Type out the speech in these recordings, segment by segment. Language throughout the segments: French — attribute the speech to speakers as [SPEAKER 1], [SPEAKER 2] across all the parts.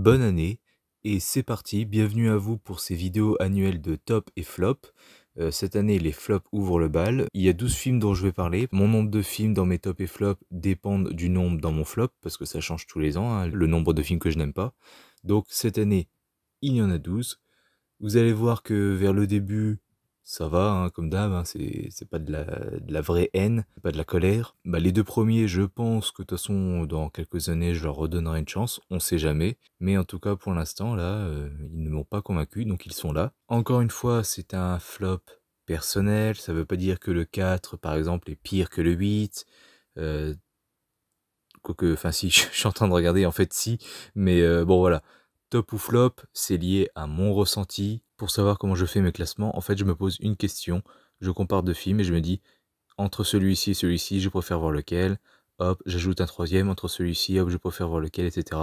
[SPEAKER 1] bonne année et c'est parti, bienvenue à vous pour ces vidéos annuelles de top et flop. Cette année, les flops ouvrent le bal. Il y a 12 films dont je vais parler. Mon nombre de films dans mes top et flops dépendent du nombre dans mon flop, parce que ça change tous les ans, hein, le nombre de films que je n'aime pas. Donc cette année, il y en a 12. Vous allez voir que vers le début, ça va, hein, comme d'hab, hein, c'est pas de la vraie haine, pas de la colère. Bah, les deux premiers, je pense que de toute façon, dans quelques années, je leur redonnerai une chance, on sait jamais. Mais en tout cas, pour l'instant, là, ils ne m'ont pas convaincu, donc ils sont là. Encore une fois, c'est un flop personnel, ça veut pas dire que le 4, par exemple, est pire que le 8. Quoique, enfin si, je suis en train de regarder, en fait si, mais bon voilà. Top ou flop, c'est lié à mon ressenti. Pour savoir comment je fais mes classements, en fait je me pose une question, je compare deux films et je me dis, entre celui-ci et celui-ci, je préfère voir lequel. Hop, j'ajoute un troisième, entre celui-ci, hop, je préfère voir lequel, etc.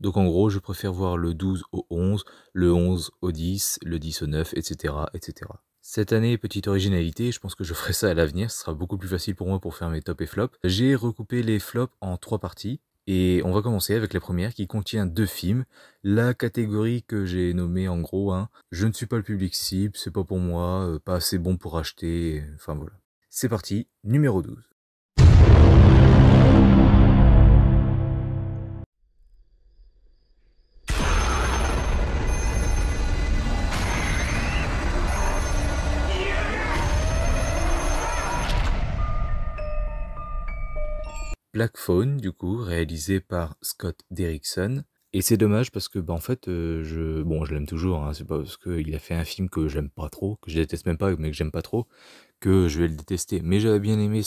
[SPEAKER 1] Donc en gros, je préfère voir le 12 au 11, le 11 au 10, le 10 au 9, etc. etc. Cette année, petite originalité, je pense que je ferai ça à l'avenir, ce sera beaucoup plus facile pour moi pour faire mes top et flops. J'ai recoupé les flops en 3 parties, et on va commencer avec la première qui contient 2 films. La catégorie que j'ai nommée en gros, hein, je ne suis pas le public cible, c'est pas pour moi, pas assez bon pour acheter, enfin voilà. C'est parti, numéro 12. Black Phone, du coup, réalisé par Scott Derrickson. Et c'est dommage parce que, bah, en fait, je l'aime toujours, hein, c'est pas parce qu'il a fait un film que j'aime pas trop, que je déteste même pas, mais que j'aime pas trop, que je vais le détester. Mais j'avais bien aimé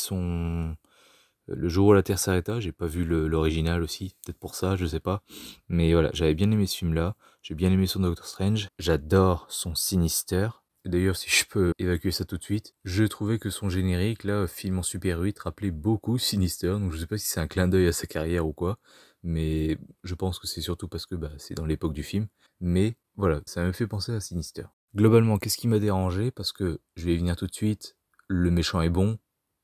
[SPEAKER 1] Le jour où la Terre s'arrêta, j'ai pas vu l'original aussi, peut-être pour ça, je sais pas. Mais voilà, j'avais bien aimé ce film-là, j'ai bien aimé son Doctor Strange, j'adore son Sinister. D'ailleurs, si je peux évacuer ça tout de suite, je trouvais que son générique, là, film en Super 8, rappelait beaucoup Sinister, donc je sais pas si c'est un clin d'œil à sa carrière ou quoi, mais je pense que c'est surtout parce que bah, c'est dans l'époque du film. Mais voilà, ça me fait penser à Sinister. Globalement, qu'est-ce qui m'a dérangé? Parce que, je vais y venir tout de suite, le méchant est bon,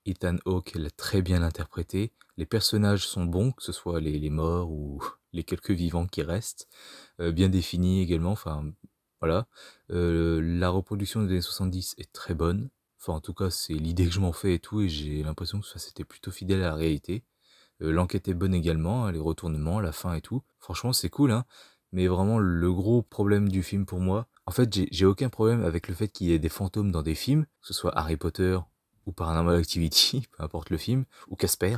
[SPEAKER 1] Ethan Hawke l'a très bien interprété, les personnages sont bons, que ce soit les morts ou les quelques vivants qui restent, bien définis également, enfin voilà. La reproduction des années 70 est très bonne, enfin en tout cas c'est l'idée que je m'en fais et tout, et j'ai l'impression que ça c'était plutôt fidèle à la réalité. L'enquête est bonne également, hein, les retournements, la fin et tout, franchement c'est cool, hein. Mais vraiment le gros problème du film pour moi, en fait j'ai aucun problème avec le fait qu'il y ait des fantômes dans des films, que ce soit Harry Potter ou Paranormal Activity, peu importe le film, ou Casper,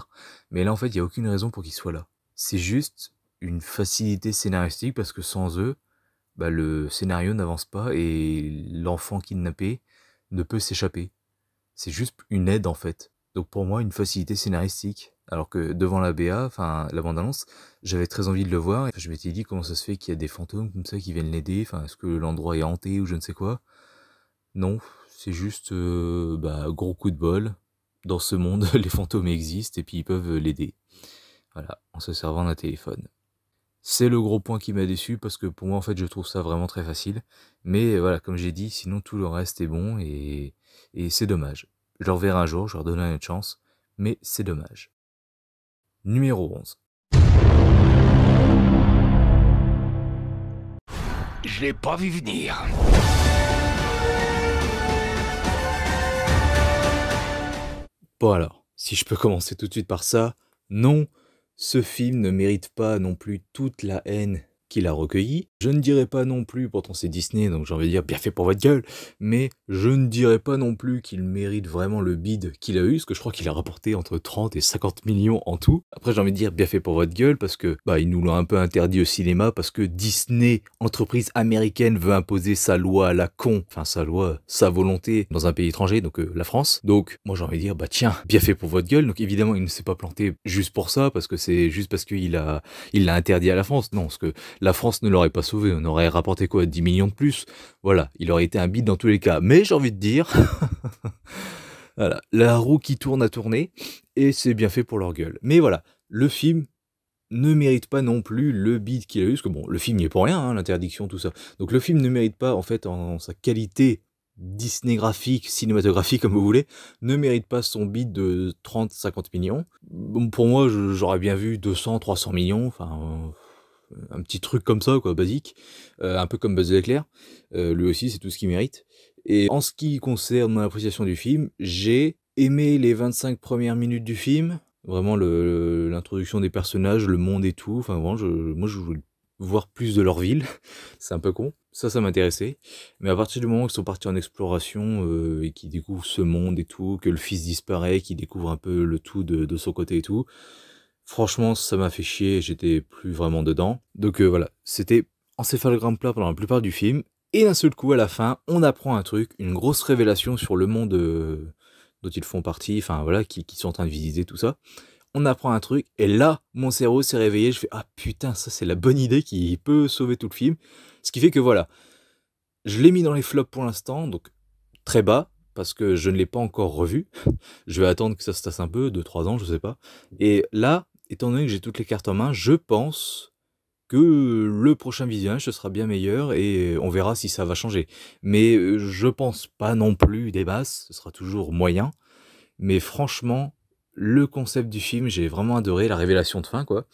[SPEAKER 1] mais là en fait il n'y a aucune raison pour qu'ils soient là. C'est juste une facilité scénaristique parce que sans eux, bah, le scénario n'avance pas et l'enfant kidnappé ne peut s'échapper. C'est juste une aide en fait. Donc pour moi une facilité scénaristique. Alors que devant la BA, enfin la bande-annonce, j'avais très envie de le voir et je m'étais dit comment ça se fait qu'il y a des fantômes comme ça qui viennent l'aider, enfin est-ce que l'endroit est hanté ou je ne sais quoi. Non, c'est juste bah, gros coup de bol. Dans ce monde, les fantômes existent et puis ils peuvent l'aider. Voilà, en se servant d'un téléphone. C'est le gros point qui m'a déçu parce que pour moi en fait je trouve ça vraiment très facile. Mais voilà, comme j'ai dit, sinon tout le reste est bon et c'est dommage. Je leur verrai un jour, je leur donnerai une chance, mais c'est dommage. Numéro 11.
[SPEAKER 2] Je l'ai pas vu venir.
[SPEAKER 1] Bon alors, si je peux commencer tout de suite par ça, non, ce film ne mérite pas non plus toute la haine qu'il a recueillie. Je ne dirais pas non plus, pourtant c'est Disney, donc j'ai envie de dire bien fait pour votre gueule, mais je ne dirais pas non plus qu'il mérite vraiment le bid qu'il a eu, parce que je crois qu'il a rapporté entre 30 et 50 millions en tout. Après j'ai envie de dire bien fait pour votre gueule, parce que bah ils nous l'ont un peu interdit au cinéma, parce que Disney, entreprise américaine, veut imposer sa loi à la con, enfin sa loi, sa volonté dans un pays étranger, donc la France. Donc moi j'ai envie de dire bah tiens, bien fait pour votre gueule. Donc évidemment il ne s'est pas planté juste pour ça, parce que c'est juste parce qu'il l'a interdit à la France. Non, parce que la France ne l'aurait pas sauvé, on aurait rapporté quoi, 10 millions de plus. Voilà, il aurait été un bide dans tous les cas. Mais j'ai envie de dire, voilà, la roue qui tourne a tourné, et c'est bien fait pour leur gueule. Mais voilà, le film ne mérite pas non plus le bide qu'il a eu, parce que bon, le film n'y est pour rien, hein, l'interdiction, tout ça. Donc le film ne mérite pas, en fait, en sa qualité Disney graphique, cinématographique, comme vous voulez, ne mérite pas son bid de 30-50 millions. Bon, pour moi, j'aurais bien vu 200-300 millions, enfin... un petit truc comme ça, quoi, basique, un peu comme Buzz l'éclair. Lui aussi, c'est tout ce qu'il mérite. Et en ce qui concerne mon appréciation du film, j'ai aimé les 25 premières minutes du film. Vraiment l'introduction des personnages, le monde et tout. Enfin, vraiment, moi, je voulais voir plus de leur ville. C'est un peu con. Ça m'intéressait. Mais à partir du moment où ils sont partis en exploration et qu'ils découvrent ce monde et tout, que le fils disparaît, qu'ils découvrent un peu le tout de son côté et tout, franchement, ça m'a fait chier. J'étais plus vraiment dedans. Donc voilà, c'était encéphalogramme plat pendant la plupart du film. Et d'un seul coup, à la fin, on apprend un truc, une grosse révélation sur le monde dont ils font partie, enfin voilà, qui sont en train de visiter tout ça. On apprend un truc, et là, mon cerveau s'est réveillé, je fais « Ah putain, ça c'est la bonne idée qui peut sauver tout le film ». Ce qui fait que voilà, je l'ai mis dans les flops pour l'instant, donc très bas, parce que je ne l'ai pas encore revu. Je vais attendre que ça se tasse un peu, 2-3 ans, je sais pas. Et là, étant donné que j'ai toutes les cartes en main, je pense que le prochain visionnage, ce sera bien meilleur et on verra si ça va changer. Mais je pense pas non plus des masses, ce sera toujours moyen. Mais franchement, le concept du film, j'ai vraiment adoré, la révélation de fin, quoi.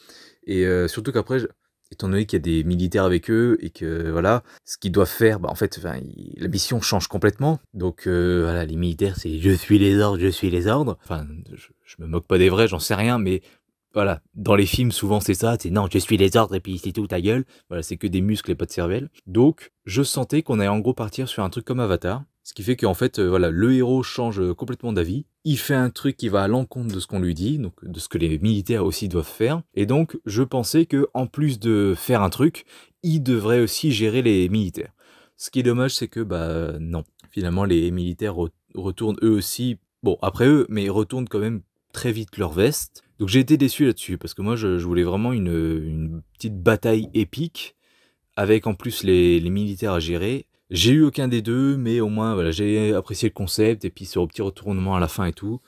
[SPEAKER 1] Et surtout qu'après, étant donné qu'il y a des militaires avec eux et que voilà, ce qu'ils doivent faire, bah en fait, la mission change complètement. Donc voilà, les militaires, c'est je suis les ordres, je suis les ordres. Enfin, je me moque pas des vrais, j'en sais rien, mais voilà, dans les films, souvent c'est ça, c'est non, je suis les ordres et puis c'est tout, ta gueule. Voilà, c'est que des muscles et pas de cervelle. Donc, je sentais qu'on allait en gros partir sur un truc comme Avatar. Ce qui fait qu'en fait, voilà, le héros change complètement d'avis. Il fait un truc qui va à l'encontre de ce qu'on lui dit, donc de ce que les militaires aussi doivent faire. Et donc, je pensais que en plus de faire un truc, il devrait aussi gérer les militaires. Ce qui est dommage, c'est que, bah non. Finalement, les militaires retournent eux aussi, bon, après eux, mais ils retournent quand même très vite leur veste. Donc j'ai été déçu là-dessus, parce que moi je voulais vraiment une petite bataille épique, avec en plus les militaires à gérer. J'ai eu aucun des deux, mais au moins voilà, j'ai apprécié le concept, et puis ce petit retournement à la fin et tout.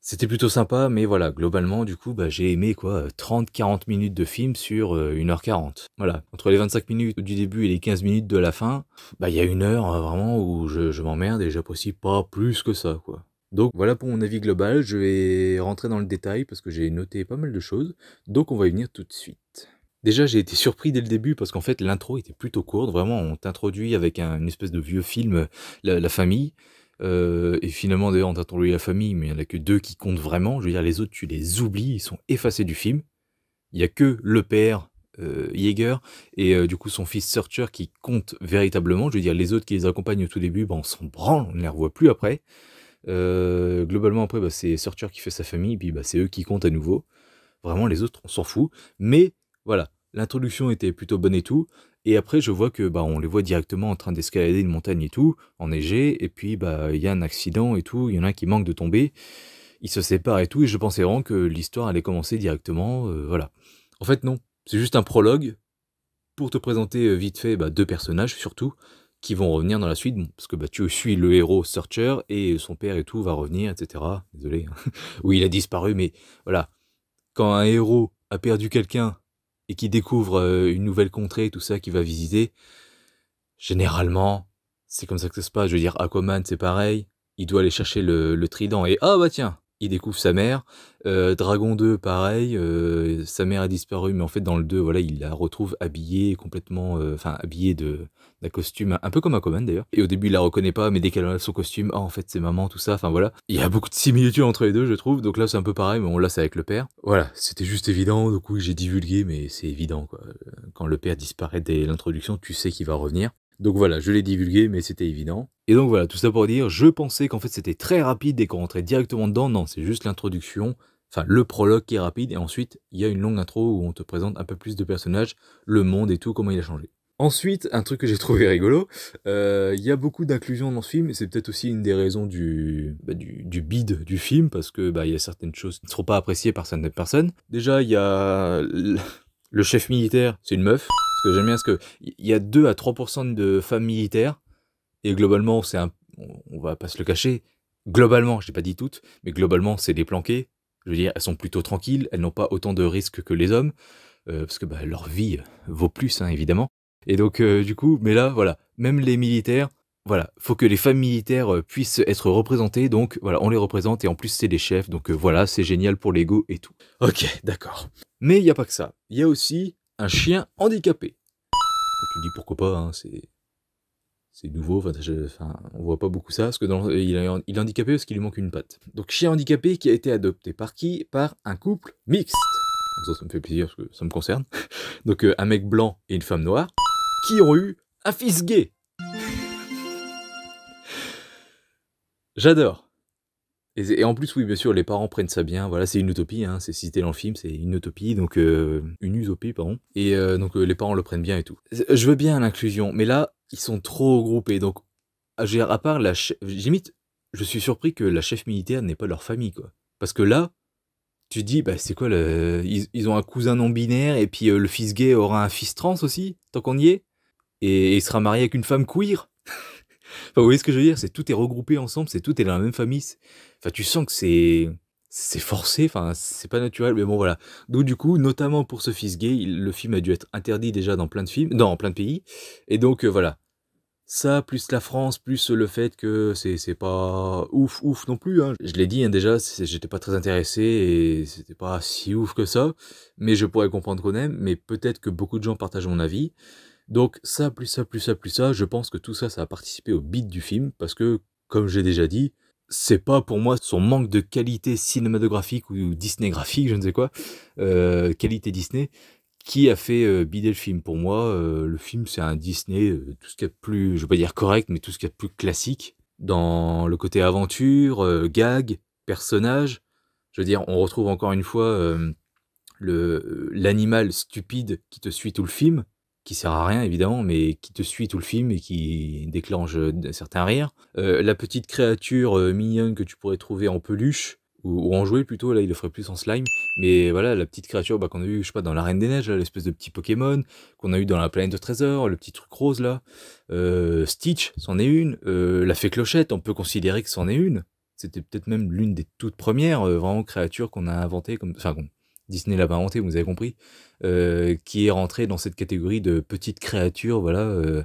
[SPEAKER 1] C'était plutôt sympa, mais voilà, globalement, du coup, bah, j'ai aimé quoi, 30-40 minutes de film sur 1h40. Voilà, entre les 25 minutes du début et les 15 minutes de la fin, bah il y a 1 heure vraiment où je m'emmerde et j'apprécie pas plus que ça, quoi. Donc voilà pour mon avis global, je vais rentrer dans le détail parce que j'ai noté pas mal de choses, donc on va y venir tout de suite. Déjà j'ai été surpris dès le début parce qu'en fait l'intro était plutôt courte, vraiment on t'introduit avec une espèce de vieux film, la famille, et finalement d'ailleurs on t'introduit la famille mais il n'y en a que 2 qui comptent vraiment, je veux dire les autres tu les oublies, ils sont effacés du film. Il n'y a que le père, Yeager, et du coup son fils Searcher qui compte véritablement, je veux dire les autres qui les accompagnent au tout début, bah, on s'en branle, on ne les revoit plus après. Globalement après bah, c'est Searcher qui fait sa famille, puis bah, c'est eux qui comptent à nouveau. Vraiment les autres on s'en fout. Mais voilà, l'introduction était plutôt bonne et tout. Et après je vois que bah on les voit directement en train d'escalader une montagne et tout, enneigée, et puis bah il y a un accident et tout, il y en a un qui manque de tomber, ils se séparent et tout, et je pensais vraiment que l'histoire allait commencer directement, voilà. En fait non, c'est juste un prologue pour te présenter vite fait bah, 2 personnages surtout, qui vont revenir dans la suite, bon, parce que bah, tu suis le héros Searcher, et son père et tout va revenir, etc. Désolé. Oui, il a disparu, mais voilà. Quand un héros a perdu quelqu'un, et qui découvre une nouvelle contrée, tout ça, qu'il va visiter, généralement, c'est comme ça que ça se passe. Je veux dire, Aquaman, c'est pareil. Il doit aller chercher le trident, et ah bah tiens, il découvre sa mère. Dragon 2, pareil, sa mère a disparu, mais en fait dans le 2, voilà, il la retrouve habillée complètement, enfin habillée d'un costume, un peu comme Aquaman d'ailleurs. Et au début il la reconnaît pas, mais dès qu'elle enlève son costume, ah en fait c'est maman, tout ça, enfin voilà. Il y a beaucoup de similitudes entre les deux, je trouve, donc là c'est un peu pareil, mais bon là c'est avec le père. Voilà, c'était juste évident, donc oui j'ai divulgué, mais c'est évident quoi. Quand le père disparaît dès l'introduction, tu sais qu'il va revenir. Donc voilà, je l'ai divulgué, mais c'était évident. Et donc voilà, tout ça pour dire, je pensais qu'en fait c'était très rapide et qu'on rentrait directement dedans. Non, c'est juste l'introduction, enfin le prologue qui est rapide, et ensuite il y a une longue intro où on te présente un peu plus de personnages, le monde et tout, comment il a changé. Ensuite, un truc que j'ai trouvé rigolo, il y a beaucoup d'inclusion dans ce film, et c'est peut-être aussi une des raisons du bide du film, parce que bah, il y a certaines choses qui ne seront pas appréciées par certaines personnes. Déjà, il y a le chef militaire, c'est une meuf. Ce que j'aime bien, c'est qu'il y a 2 à 3% de femmes militaires, et globalement, on va pas se le cacher, globalement, je n'ai pas dit toutes, mais globalement, c'est des planquées. Je veux dire, elles sont plutôt tranquilles, elles n'ont pas autant de risques que les hommes, parce que bah, leur vie vaut plus, hein, évidemment. Et donc, du coup, mais là, voilà, même les militaires, voilà, faut que les femmes militaires puissent être représentées, donc voilà, on les représente, et en plus, c'est des chefs, donc voilà, c'est génial pour l'ego et tout. Ok, d'accord. Mais il n'y a pas que ça. Il y a aussi un chien handicapé. Tu te dis pourquoi pas, hein, c'est nouveau, enfin, on voit pas beaucoup ça, parce que il est handicapé parce qu'il lui manque une patte. Donc chien handicapé qui a été adopté par qui? Par un couple mixte. Ça me fait plaisir parce que ça me concerne. Donc un mec blanc et une femme noire, qui ont eu un fils gay. J'adore. Et en plus, oui, bien sûr, les parents prennent ça bien. Voilà, c'est une utopie, hein, c'est cité dans le film, c'est une utopie, donc une utopie, pardon. Et donc les parents le prennent bien et tout. Je veux bien l'inclusion, mais là, ils sont trop regroupés. Donc, à part la limite, je suis surpris que la chef militaire n'ait pas leur famille, quoi. Parce que là, tu te dis, bah c'est quoi, ils ont un cousin non binaire, et puis le fils gay aura un fils trans aussi, tant qu'on y est. Et il sera marié avec une femme queer. Enfin, vous voyez ce que je veux dire? C'est tout est regroupé ensemble, tout est dans la même famille. Enfin, tu sens que c'est forcé, enfin, c'est pas naturel, mais bon, voilà. Donc, du coup, notamment pour ce fils gay, le film a dû être interdit déjà dans plein de films, dans plein de pays. Et donc, voilà. Ça, plus la France, plus le fait que c'est pas ouf non plus, hein. Je l'ai dit, hein, déjà, j'étais pas très intéressé et c'était pas si ouf que ça. Mais je pourrais comprendre qu'on aime, mais peut-être que beaucoup de gens partagent mon avis. Donc ça, plus ça, plus ça, plus ça, je pense que tout ça, ça a participé au beat du film, parce que, comme j'ai déjà dit, c'est pas pour moi son manque de qualité cinématographique ou Disney-graphique, je ne sais quoi, qualité Disney, qui a fait bider le film. Pour moi, le film, c'est un Disney, tout ce qu'il y a de plus, je vais pas dire correct, mais tout ce qu'il y a de plus classique, dans le côté aventure, gag, personnage. Je veux dire, on retrouve encore une fois l'animal stupide qui te suit tout le film, qui sert à rien évidemment, mais qui te suit tout le film et qui déclenche certains rires. La petite créature mignonne que tu pourrais trouver en peluche, ou en jouet plutôt, là il le ferait plus en slime, mais voilà, la petite créature qu'on a eu, je sais pas, dans la Reine des Neiges, l'espèce de petit Pokémon, qu'on a eu dans la Planète de Trésor, le petit truc rose là, Stitch, c'en est une, la Fée Clochette, on peut considérer que c'en est une, c'était peut-être même l'une des toutes premières vraiment créatures qu'on a inventées, enfin Disney l'a pas inventé, vous avez compris, qui est rentré dans cette catégorie de petites créatures, voilà,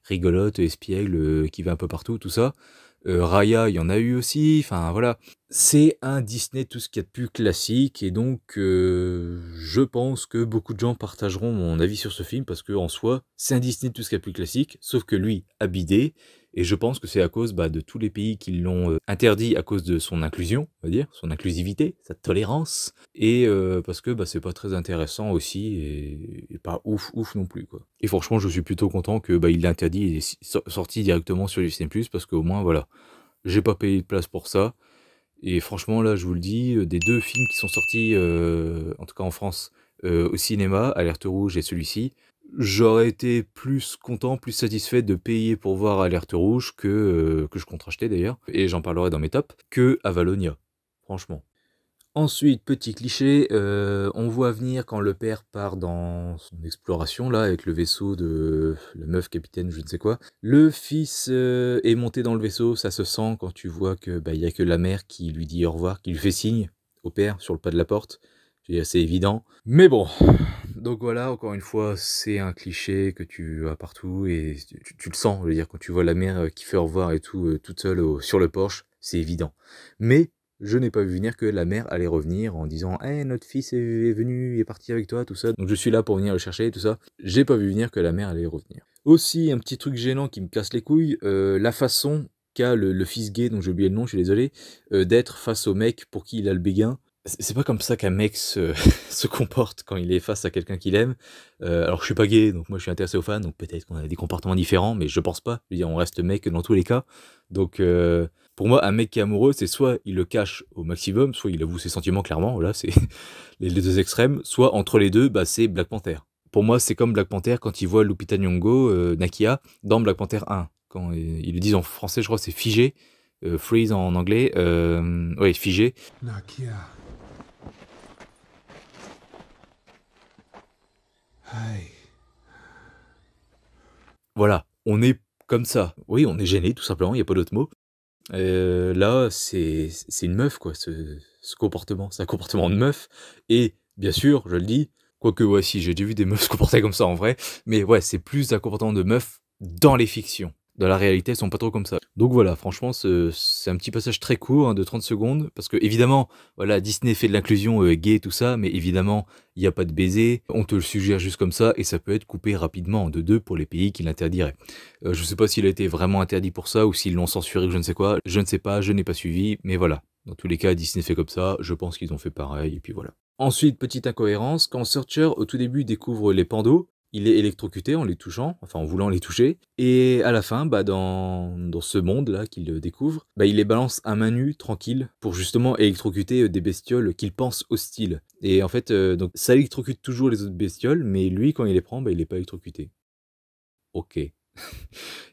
[SPEAKER 1] rigolotes, espiègles, qui va un peu partout, tout ça. Raya, il y en a eu aussi, enfin voilà. C'est un Disney tout ce qu'il y a de plus classique, et donc je pense que beaucoup de gens partageront mon avis sur ce film, parce que en soi, c'est un Disney tout ce qu'il y a de plus classique, sauf que lui a bidé, et je pense que c'est à cause de tous les pays qui l'ont interdit à cause de son inclusion, on va dire, son inclusivité, sa tolérance, et parce que c'est pas très intéressant aussi, et pas ouf non plus, quoi. Et franchement, je suis plutôt content que il l'ait interdit et est sorti directement sur Disney+, parce qu'au moins, voilà, j'ai pas payé de place pour ça. Et franchement, là, je vous le dis, des deux films qui sont sortis, en tout cas en France, au cinéma, Alerte Rouge et celui-ci, j'aurais été plus content, plus satisfait de payer pour voir Alerte Rouge que je compte racheter d'ailleurs, et j'en parlerai dans mes tops, que Avalonia, franchement. Ensuite, petit cliché, on voit venir quand le père part dans son exploration, là, avec le vaisseau de la meuf capitaine, je ne sais quoi. Le fils est monté dans le vaisseau, ça se sent quand tu vois que y a que la mère qui lui dit au revoir, qui lui fait signe au père sur le pas de la porte. C'est assez évident. Mais bon, donc voilà, encore une fois, c'est un cliché que tu as partout, et tu le sens, je veux dire, quand tu vois la mère qui fait au revoir et tout, toute seule sur le porche, c'est évident. Mais je n'ai pas vu venir que la mère allait revenir en disant « Hey, notre fils est venu, il est parti avec toi, tout ça. » Donc je suis là pour venir le chercher, tout ça. J'ai pas vu venir que la mère allait revenir. Aussi, un petit truc gênant qui me casse les couilles, la façon qu'a le fils gay, dont j'ai oublié le nom, je suis désolé, d'être face au mec pour qui il a le béguin. C'est pas comme ça qu'un mec se comporte quand il est face à quelqu'un qu'il aime. Alors je suis pas gay, donc moi je suis intéressé aux fans, donc peut-être qu'on a des comportements différents, mais je pense pas. Je veux dire, on reste mec dans tous les cas. Donc pour moi, un mec qui est amoureux, c'est soit il le cache au maximum, soit il avoue ses sentiments clairement, voilà, c'est les deux extrêmes, soit entre les deux, c'est Black Panther. Pour moi, c'est comme Black Panther quand il voit Lupita Nyong'o, Nakia, dans Black Panther 1. Quand ils le disent en français, je crois c'est figé, freeze en anglais, ouais, figé. Nakia. Hi. Voilà, on est comme ça. Oui, on est gêné, tout simplement, il n'y a pas d'autre mot. Là, c'est une meuf, quoi, ce comportement. C'est un comportement de meuf. Et, bien sûr, je le dis, quoique, ouais, si, j'ai déjà vu des meufs se comporter comme ça en vrai, mais ouais, c'est plus un comportement de meuf dans les fictions. Dans la réalité, elles sont pas trop comme ça. Donc voilà, franchement, c'est un petit passage très court, hein, de 30 secondes, parce que évidemment, voilà, Disney fait de l'inclusion gay, tout ça, mais évidemment, il n'y a pas de baiser, on te le suggère juste comme ça, et ça peut être coupé rapidement en deux pour les pays qui l'interdiraient. Je sais pas s'il a été vraiment interdit pour ça, ou s'ils l'ont censuré ou je ne sais quoi, je ne sais pas, je n'ai pas suivi, mais voilà. Dans tous les cas, Disney fait comme ça, je pense qu'ils ont fait pareil, et puis voilà. Ensuite, petite incohérence, quand Searcher, au tout début, découvre les pandos, il est électrocuté en les touchant, enfin en voulant les toucher, et à la fin, bah dans ce monde-là qu'il découvre, bah il les balance à main nue, tranquille, pour justement électrocuter des bestioles qu'il pense hostiles. Et en fait, donc ça électrocute toujours les autres bestioles, mais lui, quand il les prend, bah il est pas électrocuté. Ok.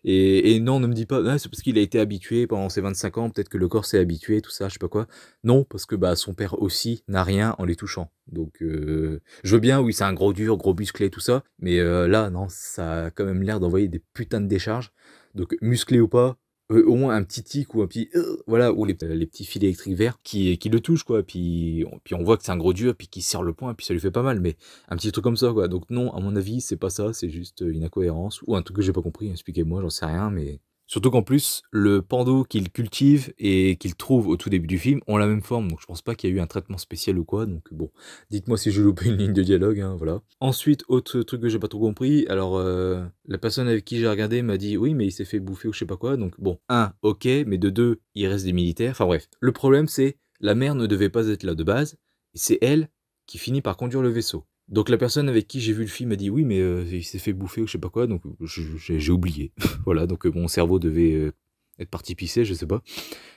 [SPEAKER 1] Et non, ne me dis pas: «Ah, c'est parce qu'il a été habitué pendant ses 25 ans, peut-être que le corps s'est habitué, tout ça, je sais pas quoi». Non, parce que, bah, son père aussi n'a rien en les touchant. Donc je veux bien, oui, c'est un gros dur, gros musclé, tout ça, mais là, non, ça a quand même l'air d'envoyer des putains de décharges. Donc musclé ou pas, au moins un petit tic ou un petit voilà, ou les petits fils électriques verts qui le touchent, quoi. Puis on voit que c'est un gros dur, puis qu'il serre le poing, puis ça lui fait pas mal, mais un petit truc comme ça, quoi. Donc non, à mon avis, c'est pas ça, c'est juste une incohérence, ou un truc que j'ai pas compris, expliquez-moi, j'en sais rien, mais... Surtout qu'en plus, le pando qu'il cultive et qu'il trouve au tout début du film ont la même forme, donc je pense pas qu'il y a eu un traitement spécial ou quoi, donc bon, dites-moi si je loupe une ligne de dialogue, hein, voilà. Ensuite, autre truc que j'ai pas trop compris, alors la personne avec qui j'ai regardé m'a dit oui mais il s'est fait bouffer ou je sais pas quoi, donc bon, un, ok, mais de deux, il reste des militaires, enfin bref. Le problème c'est, la mère ne devait pas être là de base, et c'est elle qui finit par conduire le vaisseau. Donc la personne avec qui j'ai vu le film m'a dit oui mais il s'est fait bouffer ou je sais pas quoi, donc j'ai oublié. Voilà, donc mon cerveau devait être parti pisser, je sais pas.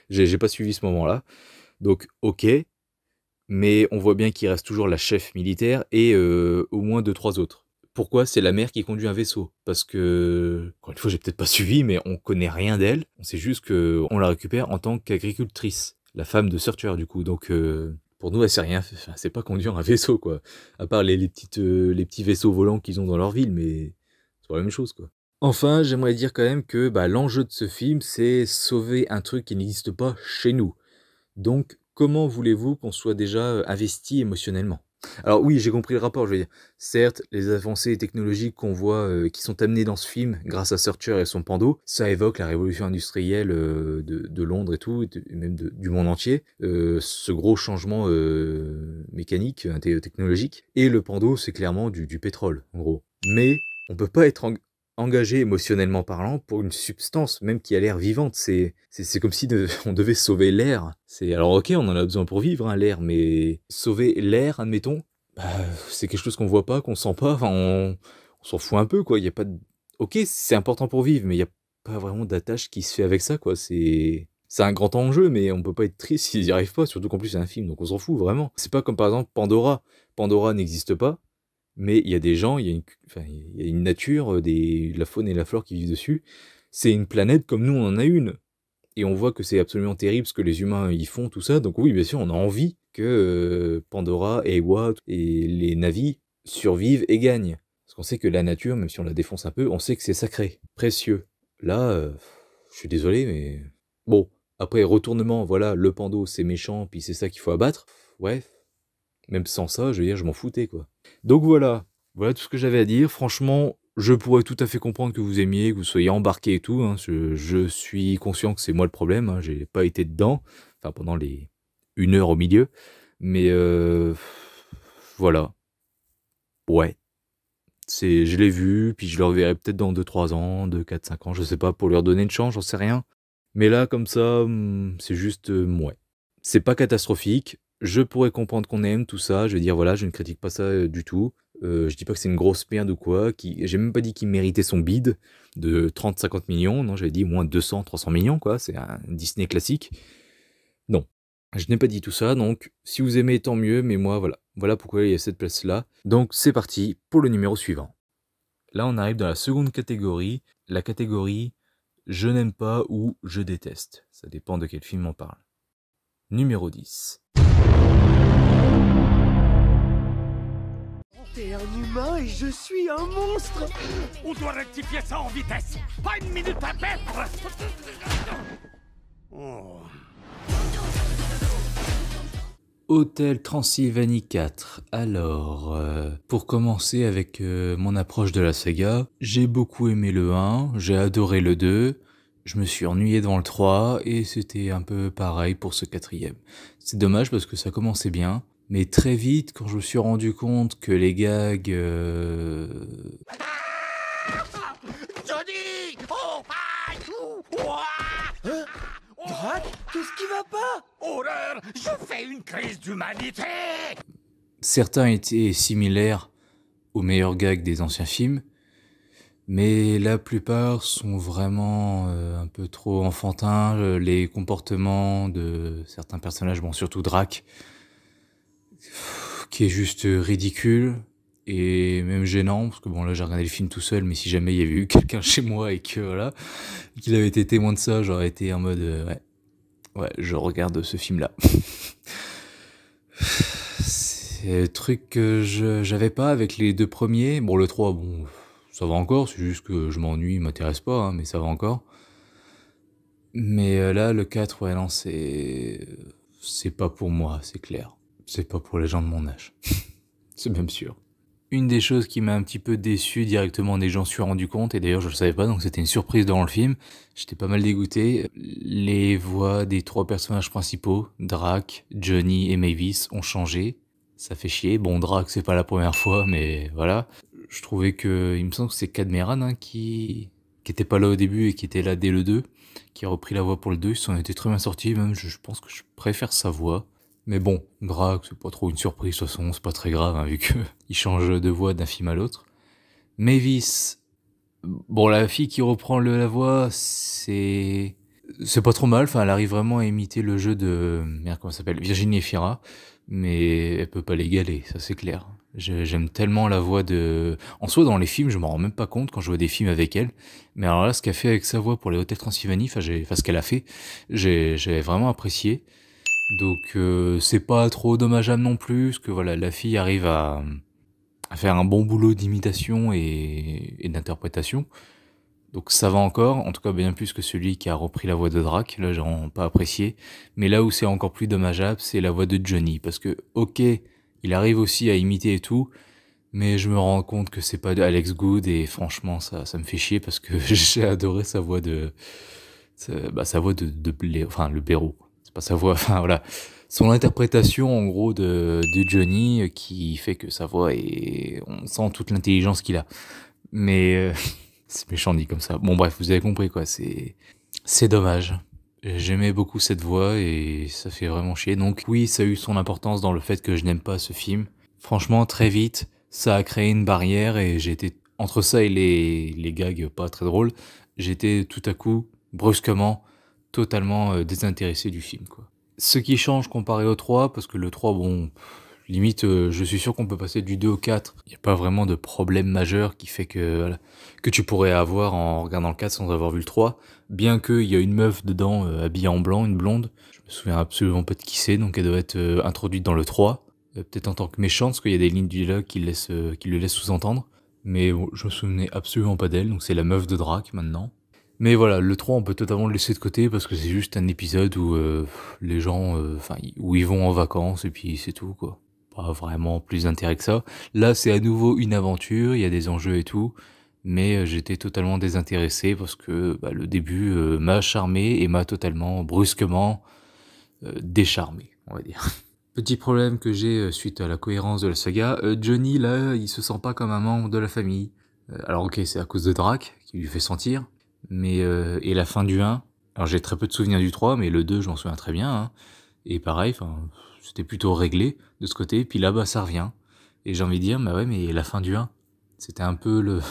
[SPEAKER 1] J'ai pas suivi ce moment-là. Donc ok, mais on voit bien qu'il reste toujours la chef militaire et au moins 2-3 autres. Pourquoi c'est la mère qui conduit un vaisseau? Parce que, encore une fois, j'ai peut-être pas suivi, mais on connaît rien d'elle. On sait juste qu'on la récupère en tant qu'agricultrice, la femme de Searcher du coup. Donc pour nous, elle sait rien. Enfin, c'est pas conduire un vaisseau, quoi. À part les petits vaisseaux volants qu'ils ont dans leur ville, mais c'est pas la même chose, quoi. Enfin, j'aimerais dire quand même que bah, l'enjeu de ce film, c'est sauver un truc qui n'existe pas chez nous. Donc, comment voulez-vous qu'on soit déjà investi émotionnellement? Alors oui, j'ai compris le rapport, je veux dire. Certes, les avancées technologiques qu'on voit, qui sont amenées dans ce film, grâce à Searcher et son pando, ça évoque la révolution industrielle de Londres et tout, et même du monde entier. Ce gros changement mécanique, technologique. Et le pando, c'est clairement du pétrole, en gros. Mais on peut pas être engagé émotionnellement parlant pour une substance même qui a l'air vivante. C'est comme si on devait sauver l'air. Alors ok, on en a besoin pour vivre, hein, l'air, mais sauver l'air, admettons, bah, c'est quelque chose qu'on voit pas, qu'on sent pas. Enfin, on s'en fout un peu, quoi. Il y a pas de... Ok, c'est important pour vivre, mais il y a pas vraiment d'attache qui se fait avec ça, quoi. C'est un grand enjeu, mais on peut pas être triste s'ils y arrivent pas. Surtout qu'en plus c'est un film, donc on s'en fout vraiment. C'est pas comme par exemple Pandora. Pandora n'existe pas. Mais il y a des gens, il y a une nature, la faune et la flore qui vivent dessus. C'est une planète comme nous, on en a une. Et on voit que c'est absolument terrible ce que les humains y font, tout ça. Donc oui, bien sûr, on a envie que Pandora, Ewa et les Na'vi survivent et gagnent. Parce qu'on sait que la nature, même si on la défonce un peu, on sait que c'est sacré, précieux. Là, je suis désolé, mais... Bon, après, retournement, voilà, le pando, c'est méchant, puis c'est ça qu'il faut abattre. Ouais, même sans ça, je veux dire, je m'en foutais, quoi. Donc voilà, voilà tout ce que j'avais à dire. Franchement, je pourrais tout à fait comprendre que vous aimiez, que vous soyez embarqué et tout, hein. Je suis conscient que c'est moi le problème, hein. J'ai pas été dedans, enfin pendant les 1 heure au milieu. Mais voilà, ouais. Je l'ai vu, puis je le reverrai peut-être dans 2-3 ans, 2, 4, 5 ans, je sais pas, pour leur donner une chance, j'en sais rien. Mais là, comme ça, c'est juste, ouais. C'est pas catastrophique. Je pourrais comprendre qu'on aime tout ça. Je veux dire, voilà, je ne critique pas ça du tout. Je dis pas que c'est une grosse merde ou quoi. J'ai même pas dit qu'il méritait son bid de 30-50 millions. Non, j'avais dit moins 200-300 millions, quoi. C'est un Disney classique. Non, je n'ai pas dit tout ça. Donc, si vous aimez, tant mieux. Mais moi, voilà. Voilà pourquoi il y a cette place-là. Donc, c'est parti pour le numéro suivant. Là, on arrive dans la seconde catégorie. La catégorie je n'aime pas ou je déteste. Ça dépend de quel film on parle. Numéro 10.
[SPEAKER 3] T'es un humain et je suis un monstre.
[SPEAKER 2] On doit rectifier ça en vitesse. Pas une minute à perdre. Oh.
[SPEAKER 1] Hôtel Transylvanie 4. Alors, pour commencer avec mon approche de la saga, j'ai beaucoup aimé le 1, j'ai adoré le 2. Je me suis ennuyé devant le 3 et c'était un peu pareil pour ce 4e. C'est dommage parce que ça commençait bien, mais très vite, quand je me suis rendu compte que les gags...
[SPEAKER 2] Johnny! Oh! Aïe! Ouah!
[SPEAKER 3] Drac, qu'est-ce qui va pas?
[SPEAKER 2] Horreur! Je fais une crise d'humanité!
[SPEAKER 1] Certains étaient similaires aux meilleurs gags des anciens films, mais la plupart sont vraiment un peu trop enfantins. Les comportements de certains personnages, bon surtout Drac, qui est juste ridicule et même gênant, parce que bon là j'ai regardé le film tout seul, mais si jamais il y avait eu quelqu'un chez moi et que voilà, qu'il avait été témoin de ça, j'aurais été en mode ouais, je regarde ce film-là. C'est un truc que j'avais pas avec les 2 premiers. Bon, le 3, bon, ça va encore, c'est juste que je m'ennuie, il m'intéresse pas, hein, mais ça va encore. Mais là, le 4, ouais, non, c'est pas pour moi, c'est clair. C'est pas pour les gens de mon âge. C'est même sûr. Une des choses qui m'a un petit peu déçu directement dès que j'en suis rendu compte, et d'ailleurs je le savais pas, donc c'était une surprise dans le film, j'étais pas mal dégoûté, les voix des 3 personnages principaux, Drac, Johnny et Mavis, ont changé. Ça fait chier. Bon, Drac, c'est pas la première fois, mais voilà. Je trouvais que, il me semble que c'est Cadmeran, hein, qui était pas là au début et qui était là dès le 2, qui a repris la voix pour le 2, ils s'en étaient très bien sortis, même je pense que je préfère sa voix. Mais bon, Drac, c'est pas trop une surprise, de toute façon, c'est pas très grave, hein, vu qu'il change de voix d'un film à l'autre. Mavis, bon, la fille qui reprend la voix, c'est pas trop mal, enfin, elle arrive vraiment à imiter le jeu de, merde, comment ça s'appelle, Virginie Efira, mais elle peut pas l'égaler, ça c'est clair. J'aime tellement la voix de... En soi, dans les films, je m'en rends même pas compte quand je vois des films avec elle, mais alors là, ce qu'elle fait avec sa voix pour les Hôtels Transylvanie, enfin, ce qu'elle a fait, j'ai vraiment apprécié. Donc c'est pas trop dommageable non plus, parce que voilà, la fille arrive à faire un bon boulot d'imitation et d'interprétation. Donc ça va encore, en tout cas bien plus que celui qui a repris la voix de Drac, là j'ai vraiment pas apprécié. Mais là où c'est encore plus dommageable, c'est la voix de Johnny, parce que ok, il arrive aussi à imiter et tout, mais je me rends compte que c'est pas de Alex Good, et franchement ça me fait chier, parce que j'ai adoré sa voix de... sa voix de enfin le blaireau. C'est pas sa voix, enfin voilà. Son interprétation en gros de Johnny qui fait que sa voix est... On sent toute l'intelligence qu'il a. Mais c'est méchant dit comme ça. Bon bref, vous avez compris quoi, c'est dommage. J'aimais beaucoup cette voix et ça fait vraiment chier. Donc oui, ça a eu son importance dans le fait que je n'aime pas ce film. Franchement, très vite, ça a créé une barrière et j'ai été... Entre ça et les gags pas très drôles, j'étais tout à coup, brusquement, totalement désintéressé du film, quoi. Ce qui change comparé au 3, parce que le 3, bon, limite, je suis sûr qu'on peut passer du 2 au 4. Il n'y a pas vraiment de problème majeur qui fait que, voilà, que tu pourrais avoir en regardant le 4 sans avoir vu le 3. Bien qu'il y a une meuf dedans, habillée en blanc, une blonde. Je me souviens absolument pas de qui c'est, donc elle doit être introduite dans le 3. Peut-être en tant que méchante, parce qu'il y a des lignes du dialogue qui le laissent sous-entendre. Mais bon, je me souvenais absolument pas d'elle, donc c'est la meuf de Drac maintenant. Mais voilà, le 3 on peut totalement le laisser de côté parce que c'est juste un épisode où les gens, où ils vont en vacances et puis c'est tout quoi. Pas vraiment plus d'intérêt que ça. Là c'est à nouveau une aventure, il y a des enjeux et tout, mais j'étais totalement désintéressé parce que le début m'a charmé et m'a totalement, brusquement, décharmé, on va dire. Petit problème que j'ai suite à la cohérence de la saga, Johnny là, il se sent pas comme un membre de la famille. Alors ok, c'est à cause de Drac qui lui fait sentir. Mais et la fin du 1, alors j'ai très peu de souvenirs du 3, mais le 2 je m'en souviens très bien, hein. Et pareil, c'était plutôt réglé de ce côté, puis là ça revient. Et j'ai envie de dire, mais ouais, mais la fin du 1, c'était un peu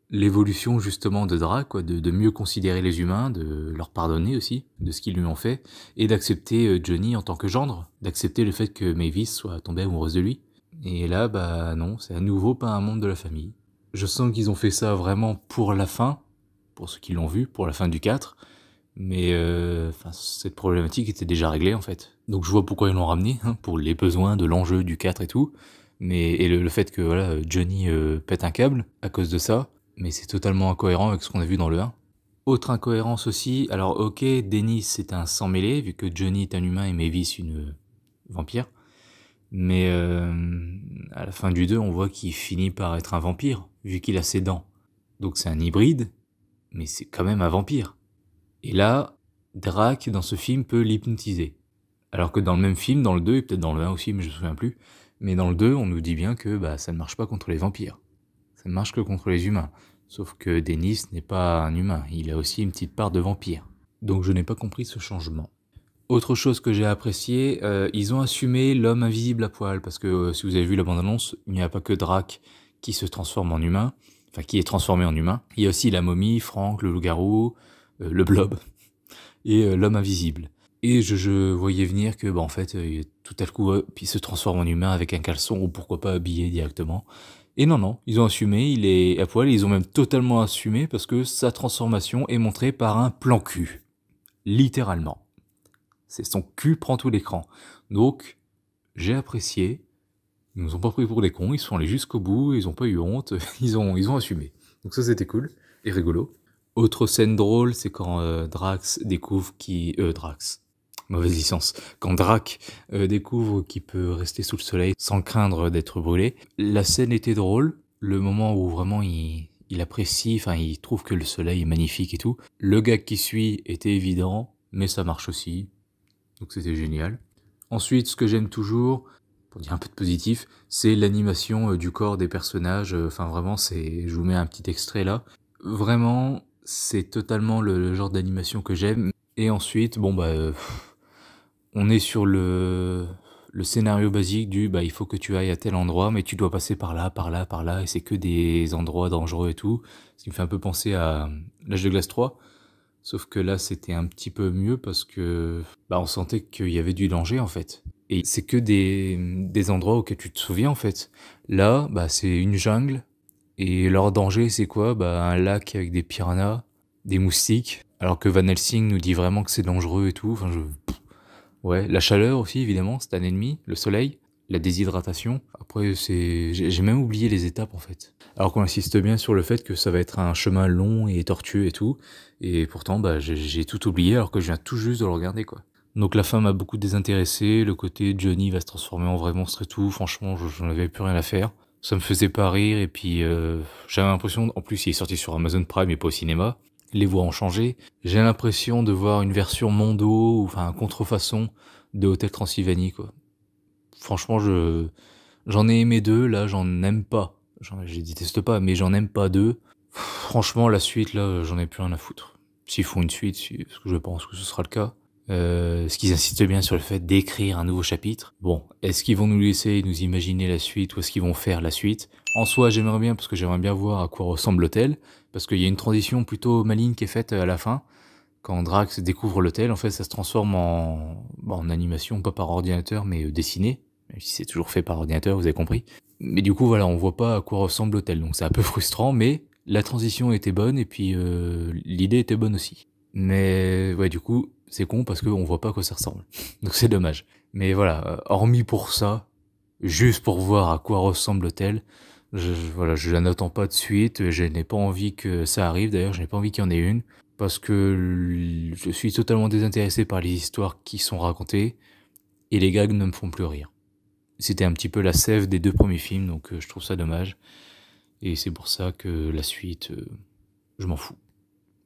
[SPEAKER 1] l'évolution justement de Drac, quoi, de mieux considérer les humains, de leur pardonner aussi, de ce qu'ils lui ont fait, et d'accepter Johnny en tant que gendre, d'accepter le fait que Mavis soit tombée amoureuse de lui. Et là, non, c'est à nouveau pas un membre de la famille. Je sens qu'ils ont fait ça vraiment pour la fin, pour ceux qui l'ont vu, pour la fin du 4, mais cette problématique était déjà réglée en fait. Donc je vois pourquoi ils l'ont ramené, hein, pour les besoins de l'enjeu du 4 et tout, et le fait que voilà, Johnny pète un câble à cause de ça, mais c'est totalement incohérent avec ce qu'on a vu dans le 1. Autre incohérence aussi, alors ok, Dennis c'est un sang mêlé, vu que Johnny est un humain et Mavis une vampire, mais à la fin du 2 on voit qu'il finit par être un vampire, vu qu'il a ses dents. Donc c'est un hybride, mais c'est quand même un vampire. Et là, Drac, dans ce film, peut l'hypnotiser. Alors que dans le même film, dans le 2, et peut-être dans le 1 aussi, mais je me souviens plus, mais dans le 2, on nous dit bien que bah, ça ne marche pas contre les vampires. Ça ne marche que contre les humains. Sauf que Dennis n'est pas un humain, il a aussi une petite part de vampire. Donc je n'ai pas compris ce changement. Autre chose que j'ai apprécié, ils ont assumé l'homme invisible à poil, parce que si vous avez vu la bande-annonce, il n'y a pas que Drac qui se transforme en humain, enfin qui est transformé en humain. Il y a aussi la momie, Frank, le loup-garou, le blob et l'homme invisible. Et je voyais venir que bah, en fait, tout à coup, il se transforme en humain avec un caleçon ou pourquoi pas habillé directement. Et non, ils ont assumé, il est à poil, et ils ont même totalement assumé parce que sa transformation est montrée par un plan cul. Littéralement. C'est son cul prend tout l'écran. Donc, j'ai apprécié. Ils nous ont pas pris pour des cons, ils sont allés jusqu'au bout, ils ont pas eu honte, ils ont assumé. Donc ça c'était cool et rigolo. Autre scène drôle, c'est quand Drax découvre Drax. Mauvaise licence. Quand Drac découvre qu'il peut rester sous le soleil sans craindre d'être brûlé. La scène était drôle. Le moment où vraiment il apprécie, enfin il trouve que le soleil est magnifique et tout. Le gag qui suit était évident, mais ça marche aussi. Donc c'était génial. Ensuite, ce que j'aime toujours, pour dire un peu de positif, c'est l'animation du corps des personnages. Enfin vraiment, je vous mets un petit extrait là. Vraiment, c'est totalement le genre d'animation que j'aime. Et ensuite, bon bah, on est sur le scénario basique du bah il faut que tu ailles à tel endroit, mais tu dois passer par là, par là, par là, et c'est que des endroits dangereux et tout. Ce qui me fait un peu penser à l'Âge de Glace 3. Sauf que là, c'était un petit peu mieux parce que bah, on sentait qu'il y avait du danger en fait. Et c'est que des endroits auxquels tu te souviens en fait. Là, bah, c'est une jungle. Et leur danger, c'est quoi? Bah, un lac avec des piranhas, des moustiques. Alors que Van Helsing nous dit vraiment que c'est dangereux et tout. Enfin, ouais, la chaleur aussi, évidemment, c'est un ennemi. Le soleil, la déshydratation. Après, j'ai même oublié les étapes en fait. Alors qu'on insiste bien sur le fait que ça va être un chemin long et tortueux et tout. Et pourtant, bah, j'ai tout oublié alors que je viens tout juste de le regarder, quoi. Donc la fin m'a beaucoup désintéressé. Le côté Johnny va se transformer en vrai monstre et tout. Franchement, j'en avais plus rien à faire. Ça me faisait pas rire. Et puis, j'avais l'impression... En plus, il est sorti sur Amazon Prime et pas au cinéma. Les voix ont changé. J'ai l'impression de voir une version Mondo, ou enfin, contrefaçon de Hotel Transylvanie, quoi. Franchement, j'en ai aimé 2, là, j'en aime pas. Je déteste pas, mais j'en aime pas 2. Franchement, la suite, là, j'en ai plus rien à foutre. S'ils font une suite, parce que je pense que ce sera le cas. Est-ce qu'ils insistent bien sur le fait d'écrire un nouveau chapitre? Bon, est-ce qu'ils vont nous laisser nous imaginer la suite ou est-ce qu'ils vont faire la suite? En soi, j'aimerais bien, parce que j'aimerais bien voir à quoi ressemble l'hôtel, parce qu'il y a une transition plutôt maligne qui est faite à la fin. Quand Drax découvre l'hôtel, en fait, ça se transforme en animation, pas par ordinateur, mais dessiné. Même si c'est toujours fait par ordinateur, vous avez compris. Mais du coup, voilà, on voit pas à quoi ressemble l'hôtel, donc c'est un peu frustrant, mais la transition était bonne, et puis l'idée était bonne aussi. Mais ouais, du coup, c'est con parce qu'on voit pas à quoi ça ressemble. Donc c'est dommage. Mais voilà, hormis pour ça, juste pour voir à quoi ressemble l'hôtel, voilà, je la n'attends pas de suite, je n'ai pas envie que ça arrive, d'ailleurs, je n'ai pas envie qu'il y en ait une, parce que je suis totalement désintéressé par les histoires qui sont racontées, et les gags ne me font plus rire. C'était un petit peu la sève des 2 premiers films, donc je trouve ça dommage. Et c'est pour ça que la suite, je m'en fous.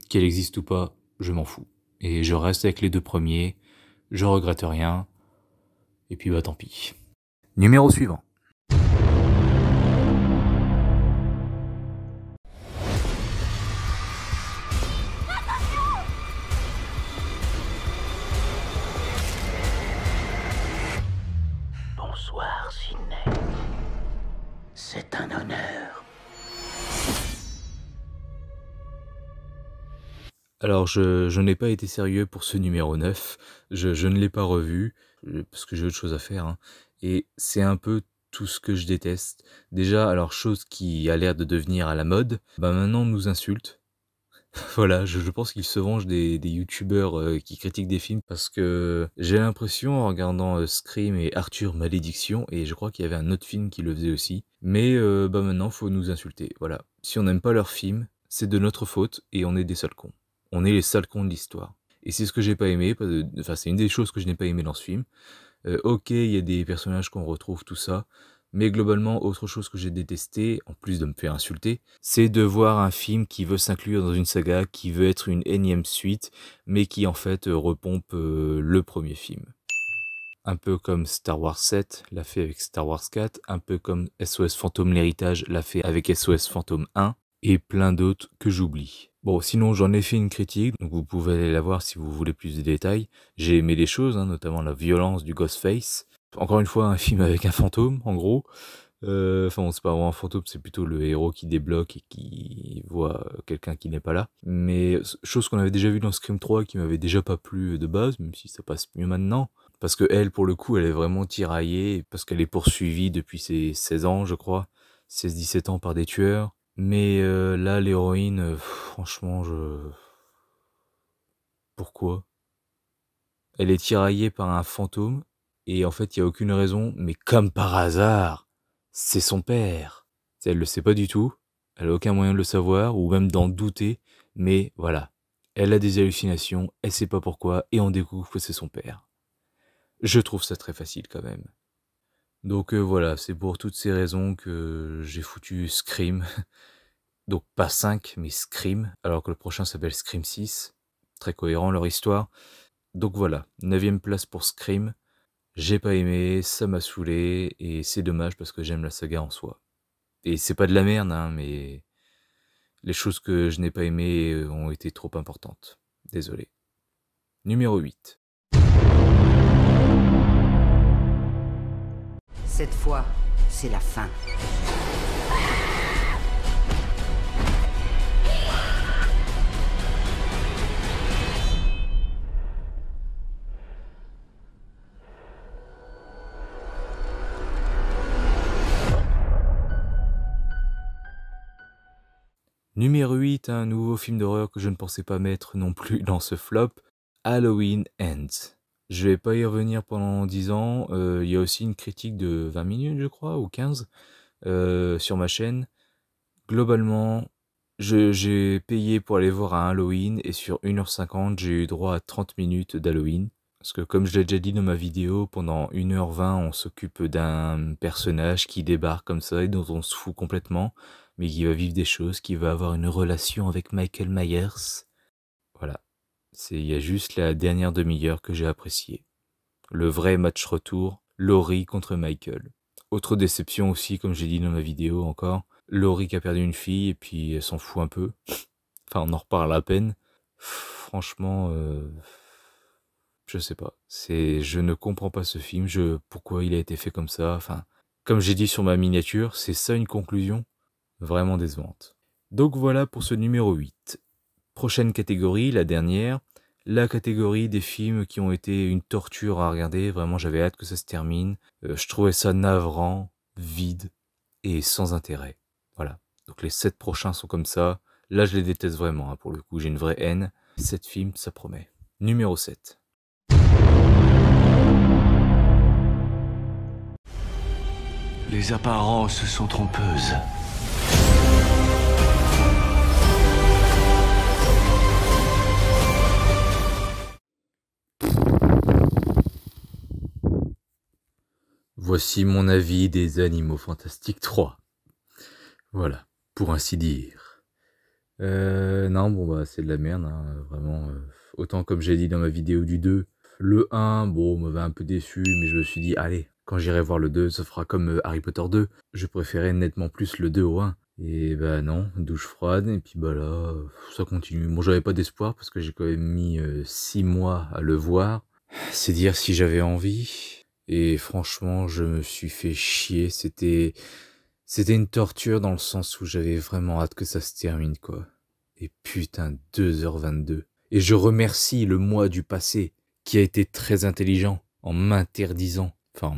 [SPEAKER 1] Qu'elle existe ou pas, je m'en fous. Et je reste avec les 2 premiers, je regrette rien, et puis bah tant pis. Numéro suivant.
[SPEAKER 4] Bonsoir, Sidney. C'est un honneur.
[SPEAKER 1] Alors je n'ai pas été sérieux pour ce numéro 9, je ne l'ai pas revu, parce que j'ai autre chose à faire, hein. Et c'est un peu tout ce que je déteste. Déjà, alors chose qui a l'air de devenir à la mode, bah maintenant on nous insulte. Voilà, je pense qu'ils se vengent des youtubeurs qui critiquent des films, parce que j'ai l'impression en regardant Scream et Arthur Malédiction, et je crois qu'il y avait un autre film qui le faisait aussi, mais bah maintenant faut nous insulter, voilà. Si on n'aime pas leur film, c'est de notre faute, et on est des sales cons. On est les sales cons de l'histoire. Et c'est ce que j'ai pas aimé, enfin c'est une des choses que je n'ai pas aimé dans ce film. Ok, il y a des personnages qu'on retrouve, tout ça, Mais globalement, autre chose que j'ai détesté, en plus de me faire insulter, c'est de voir un film qui veut s'inclure dans une saga, qui veut être une énième suite, mais qui en fait repompe le premier film. Un peu comme Star Wars 7 l'a fait avec Star Wars 4, un peu comme SOS Fantôme l'héritage l'a fait avec SOS Fantôme 1, et plein d'autres que j'oublie. Bon, sinon j'en ai fait une critique, donc vous pouvez aller la voir si vous voulez plus de détails. J'ai aimé des choses, notamment la violence du Ghostface. Encore une fois, un film avec un fantôme, en gros. Enfin, bon, c'est pas vraiment un fantôme, c'est plutôt le héros qui débloque et qui voit quelqu'un qui n'est pas là. Mais chose qu'on avait déjà vu dans Scream 3 qui m'avait déjà pas plu de base, même si ça passe mieux maintenant. Parce que elle, pour le coup, elle est vraiment tiraillée, parce qu'elle est poursuivie depuis ses 16 ans, je crois. 16-17 ans par des tueurs. Mais là, l'héroïne, franchement, Pourquoi? Elle est tiraillée par un fantôme, et en fait, il n'y a aucune raison, mais comme par hasard, c'est son père. Elle le sait pas du tout, elle a aucun moyen de le savoir, ou même d'en douter, mais voilà. Elle a des hallucinations, elle sait pas pourquoi, et on découvre que c'est son père. Je trouve ça très facile quand même. Donc voilà, c'est pour toutes ces raisons que j'ai foutu Scream. Donc pas 5, mais Scream, alors que le prochain s'appelle Scream 6. Très cohérent leur histoire. Donc voilà, 9ème place pour Scream. J'ai pas aimé, ça m'a saoulé, et c'est dommage parce que j'aime la saga en soi. Et c'est pas de la merde, mais les choses que je n'ai pas aimées ont été trop importantes. Désolé. Numéro 8.
[SPEAKER 5] Cette fois, c'est la fin.
[SPEAKER 1] Numéro 8, un nouveau film d'horreur que je ne pensais pas mettre non plus dans ce flop, Halloween Ends. Je vais pas y revenir pendant 10 ans, il y a aussi une critique de 20 minutes je crois, ou 15, sur ma chaîne. Globalement, j'ai payé pour aller voir un Halloween, et sur 1h50 j'ai eu droit à 30 minutes d'Halloween. Parce que comme je l'ai déjà dit dans ma vidéo, pendant 1h20 on s'occupe d'un personnage qui débarque comme ça et dont on se fout complètement, mais qui va vivre des choses, qui va avoir une relation avec Michael Myers. Voilà. Il y a juste la dernière demi-heure que j'ai appréciée. Le vrai match retour, Laurie contre Michael. Autre déception aussi, comme j'ai dit dans ma vidéo encore, Laurie qui a perdu une fille et puis elle s'en fout un peu. Enfin, on en reparle à peine. Franchement, je sais pas. Je ne comprends pas ce film, pourquoi il a été fait comme ça. Enfin, comme j'ai dit sur ma miniature, c'est ça une conclusion vraiment décevante. Donc voilà pour ce numéro 8. Prochaine catégorie, la dernière, la catégorie des films qui ont été une torture à regarder. Vraiment, j'avais hâte que ça se termine. Je trouvais ça navrant, vide et sans intérêt. Voilà. Donc les 7 prochains sont comme ça. Là, je les déteste vraiment, pour le coup, j'ai une vraie haine. 7 films, ça promet. Numéro 7.
[SPEAKER 6] Les apparences sont trompeuses.
[SPEAKER 1] Voici mon avis des Animaux Fantastiques 3. Voilà, pour ainsi dire. Non, bon, c'est de la merde, vraiment. Autant comme j'ai dit dans ma vidéo du 2, le 1, bon, m'avait un peu déçu, mais je me suis dit, allez, quand j'irai voir le 2, ça fera comme Harry Potter 2. Je préférais nettement plus le 2 au 1. Et bah non, douche froide, et puis bah là, ça continue. Bon, j'avais pas d'espoir, parce que j'ai quand même mis 6 mois à le voir. C'est dire si j'avais envie. Et franchement, je me suis fait chier. C'était une torture dans le sens où j'avais vraiment hâte que ça se termine, quoi. Et putain, 2h22. Et je remercie le moi du passé qui a été très intelligent en m'interdisant, en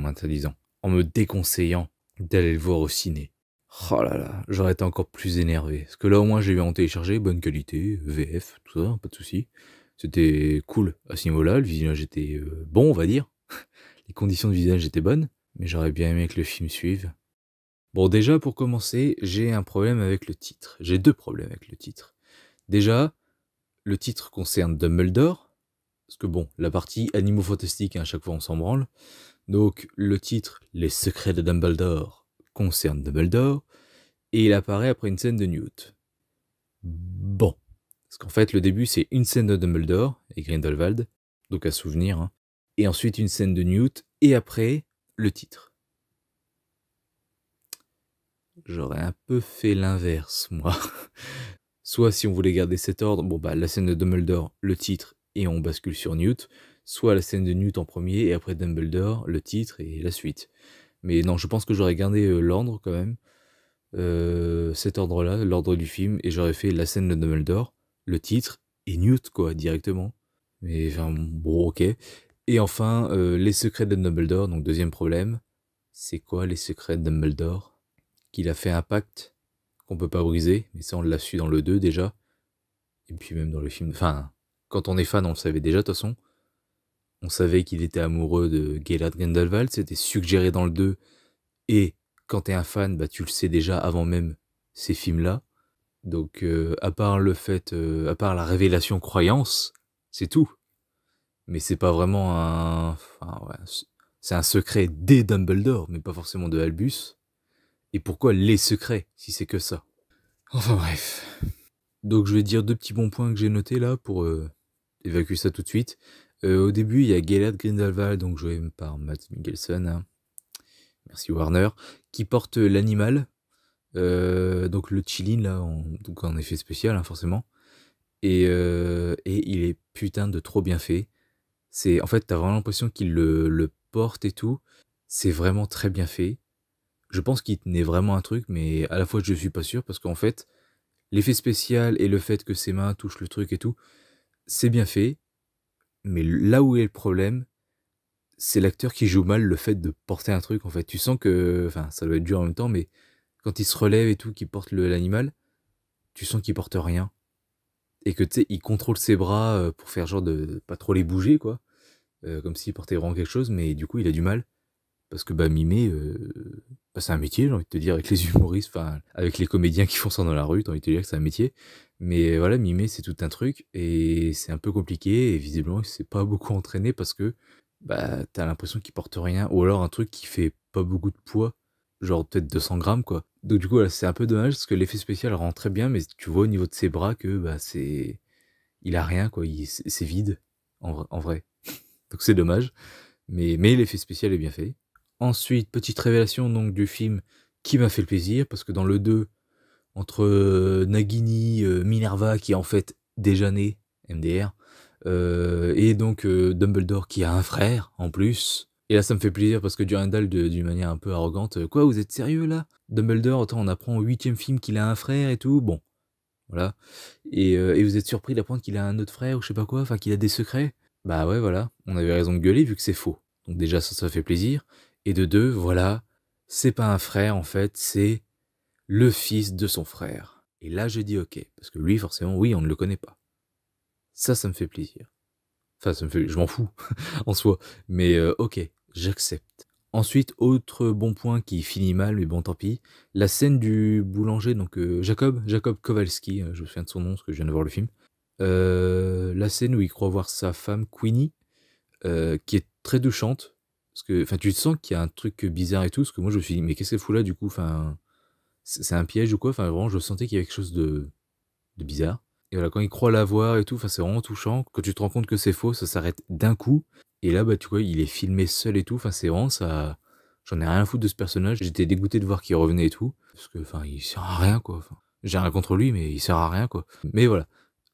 [SPEAKER 1] me déconseillant d'aller le voir au ciné. Oh là là, j'aurais été encore plus énervé. Parce que là au moins j'ai eu en télécharger, bonne qualité, VF, tout ça, pas de soucis. C'était cool à ce niveau-là, le visionnage était bon, on va dire. Les conditions de visionnage étaient bonnes, mais j'aurais bien aimé que le film suive. Bon, déjà, pour commencer, j'ai un problème avec le titre. J'ai 2 problèmes avec le titre. Déjà, le titre concerne Dumbledore, parce que bon, la partie Animaux Fantastiques, à chaque fois on s'en branle. Donc, le titre, Les Secrets de Dumbledore, concerne Dumbledore, et il apparaît après une scène de Newt. Bon. Parce qu'en fait, le début, c'est une scène de Dumbledore et Grindelwald, donc à souvenir, hein, et ensuite une scène de Newt, et après, le titre. J'aurais un peu fait l'inverse, moi. Soit si on voulait garder cet ordre, bon bah la scène de Dumbledore, le titre, et on bascule sur Newt, soit la scène de Newt en premier, et après Dumbledore, le titre, et la suite. Mais non, je pense que j'aurais gardé l'ordre quand même, cet ordre-là, l'ordre du film, et j'aurais fait la scène de Dumbledore, le titre, et Newt, quoi, directement. Mais enfin, bon, ok. Et enfin, les secrets de Dumbledore, donc deuxième problème. C'est quoi les secrets de Dumbledore? Qu'il a fait un pacte qu'on peut pas briser, mais ça on l'a su dans le 2 déjà. Et puis même dans le film, enfin, quand on est fan, on le savait déjà de toute façon. On savait qu'il était amoureux de Gellert Grindelwald, c'était suggéré dans le 2. Et quand t'es un fan, bah tu le sais déjà avant même ces films-là. Donc à part le fait, à part la révélation croyance, c'est tout. Mais c'est pas vraiment un... Enfin, ouais, c'est un secret des Dumbledore, mais pas forcément de Albus. Et pourquoi les secrets, si c'est que ça? Enfin bref. Donc je vais dire 2 petits bons points que j'ai notés là pour évacuer ça tout de suite. Au début, il y a Gellert Grindelwald, donc joué par Matt Mikkelsen, hein. Merci Warner, qui porte l'animal, donc le Chilin là, donc en effet spécial, hein, forcément. Et il est putain de trop bien fait. En fait, t'as vraiment l'impression qu'il le porte et tout. C'est vraiment très bien fait. Je pense qu'il tenait vraiment un truc, mais à la fois je suis pas sûr, parce qu'en fait, l'effet spécial et le fait que ses mains touchent le truc et tout, c'est bien fait. Mais là où est le problème, c'est l'acteur qui joue mal le fait de porter un truc, en fait. Tu sens que... Enfin, ça doit être dur en même temps, mais quand il se relève et tout, qu'il porte l'animal, tu sens qu'il porte rien. Et que, tu sais, il contrôle ses bras pour faire genre de pas trop les bouger, quoi. Comme s'il portait vraiment quelque chose, mais du coup, il a du mal. Parce que, bah, mimer, bah, c'est un métier, j'ai envie de te dire, avec les humoristes, enfin, avec les comédiens qui font ça dans la rue, j'ai envie de te dire que c'est un métier. Mais voilà, mimer, c'est tout un truc, et c'est un peu compliqué, et visiblement, il s'est pas beaucoup entraîné parce que, bah, t'as l'impression qu'il porte rien, ou alors un truc qui fait pas beaucoup de poids, genre peut-être 200 grammes, quoi. Donc du coup, là, c'est un peu dommage, parce que l'effet spécial rend très bien, mais tu vois au niveau de ses bras que, bah, c'est... Il a rien, quoi, c'est vide, en vrai. Donc c'est dommage, mais l'effet spécial est bien fait. Ensuite, petite révélation donc du film qui m'a fait le plaisir, parce que dans le 2, entre Nagini, Minerva qui est en fait déjà né, MDR, et donc Dumbledore qui a un frère en plus. Et là ça me fait plaisir parce que Durandal d'une manière un peu arrogante, quoi, vous êtes sérieux là? Dumbledore, attends, on apprend au 8e film qu'il a un frère et tout, bon, voilà. Et vous êtes surpris d'apprendre qu'il a un autre frère ou je sais pas quoi, enfin qu'il a des secrets? Bah ouais, voilà, on avait raison de gueuler vu que c'est faux. Donc déjà ça fait plaisir. Et de 2, voilà, c'est pas un frère en fait, c'est le fils de son frère. Et là je dis ok, parce que lui forcément, oui, on ne le connaît pas. Ça me fait plaisir. Enfin, je m'en fous en soi, mais ok, j'accepte. Ensuite, autre bon point qui finit mal, mais bon tant pis, la scène du boulanger, donc Jacob Kowalski, je me souviens de son nom parce que je viens de voir le film. La scène où il croit voir sa femme Queenie, qui est très touchante, parce que enfin tu sens qu'il y a un truc bizarre et tout, parce que moi je me suis dit mais qu'est-ce qu'elle fout là du coup, enfin c'est un piège ou quoi, enfin vraiment je sentais qu'il y avait quelque chose de bizarre. Et voilà, quand il croit la voir et tout, enfin c'est vraiment touchant. Quand tu te rends compte que c'est faux, ça s'arrête d'un coup. Et là, bah tu vois, il est filmé seul et tout, enfin c'est vraiment ça. J'en ai rien à foutre de ce personnage. J'étais dégoûté de voir qu'il revenait et tout. Parce que enfin il sert à rien quoi. Enfin, j'ai rien contre lui, mais il sert à rien quoi. Mais voilà.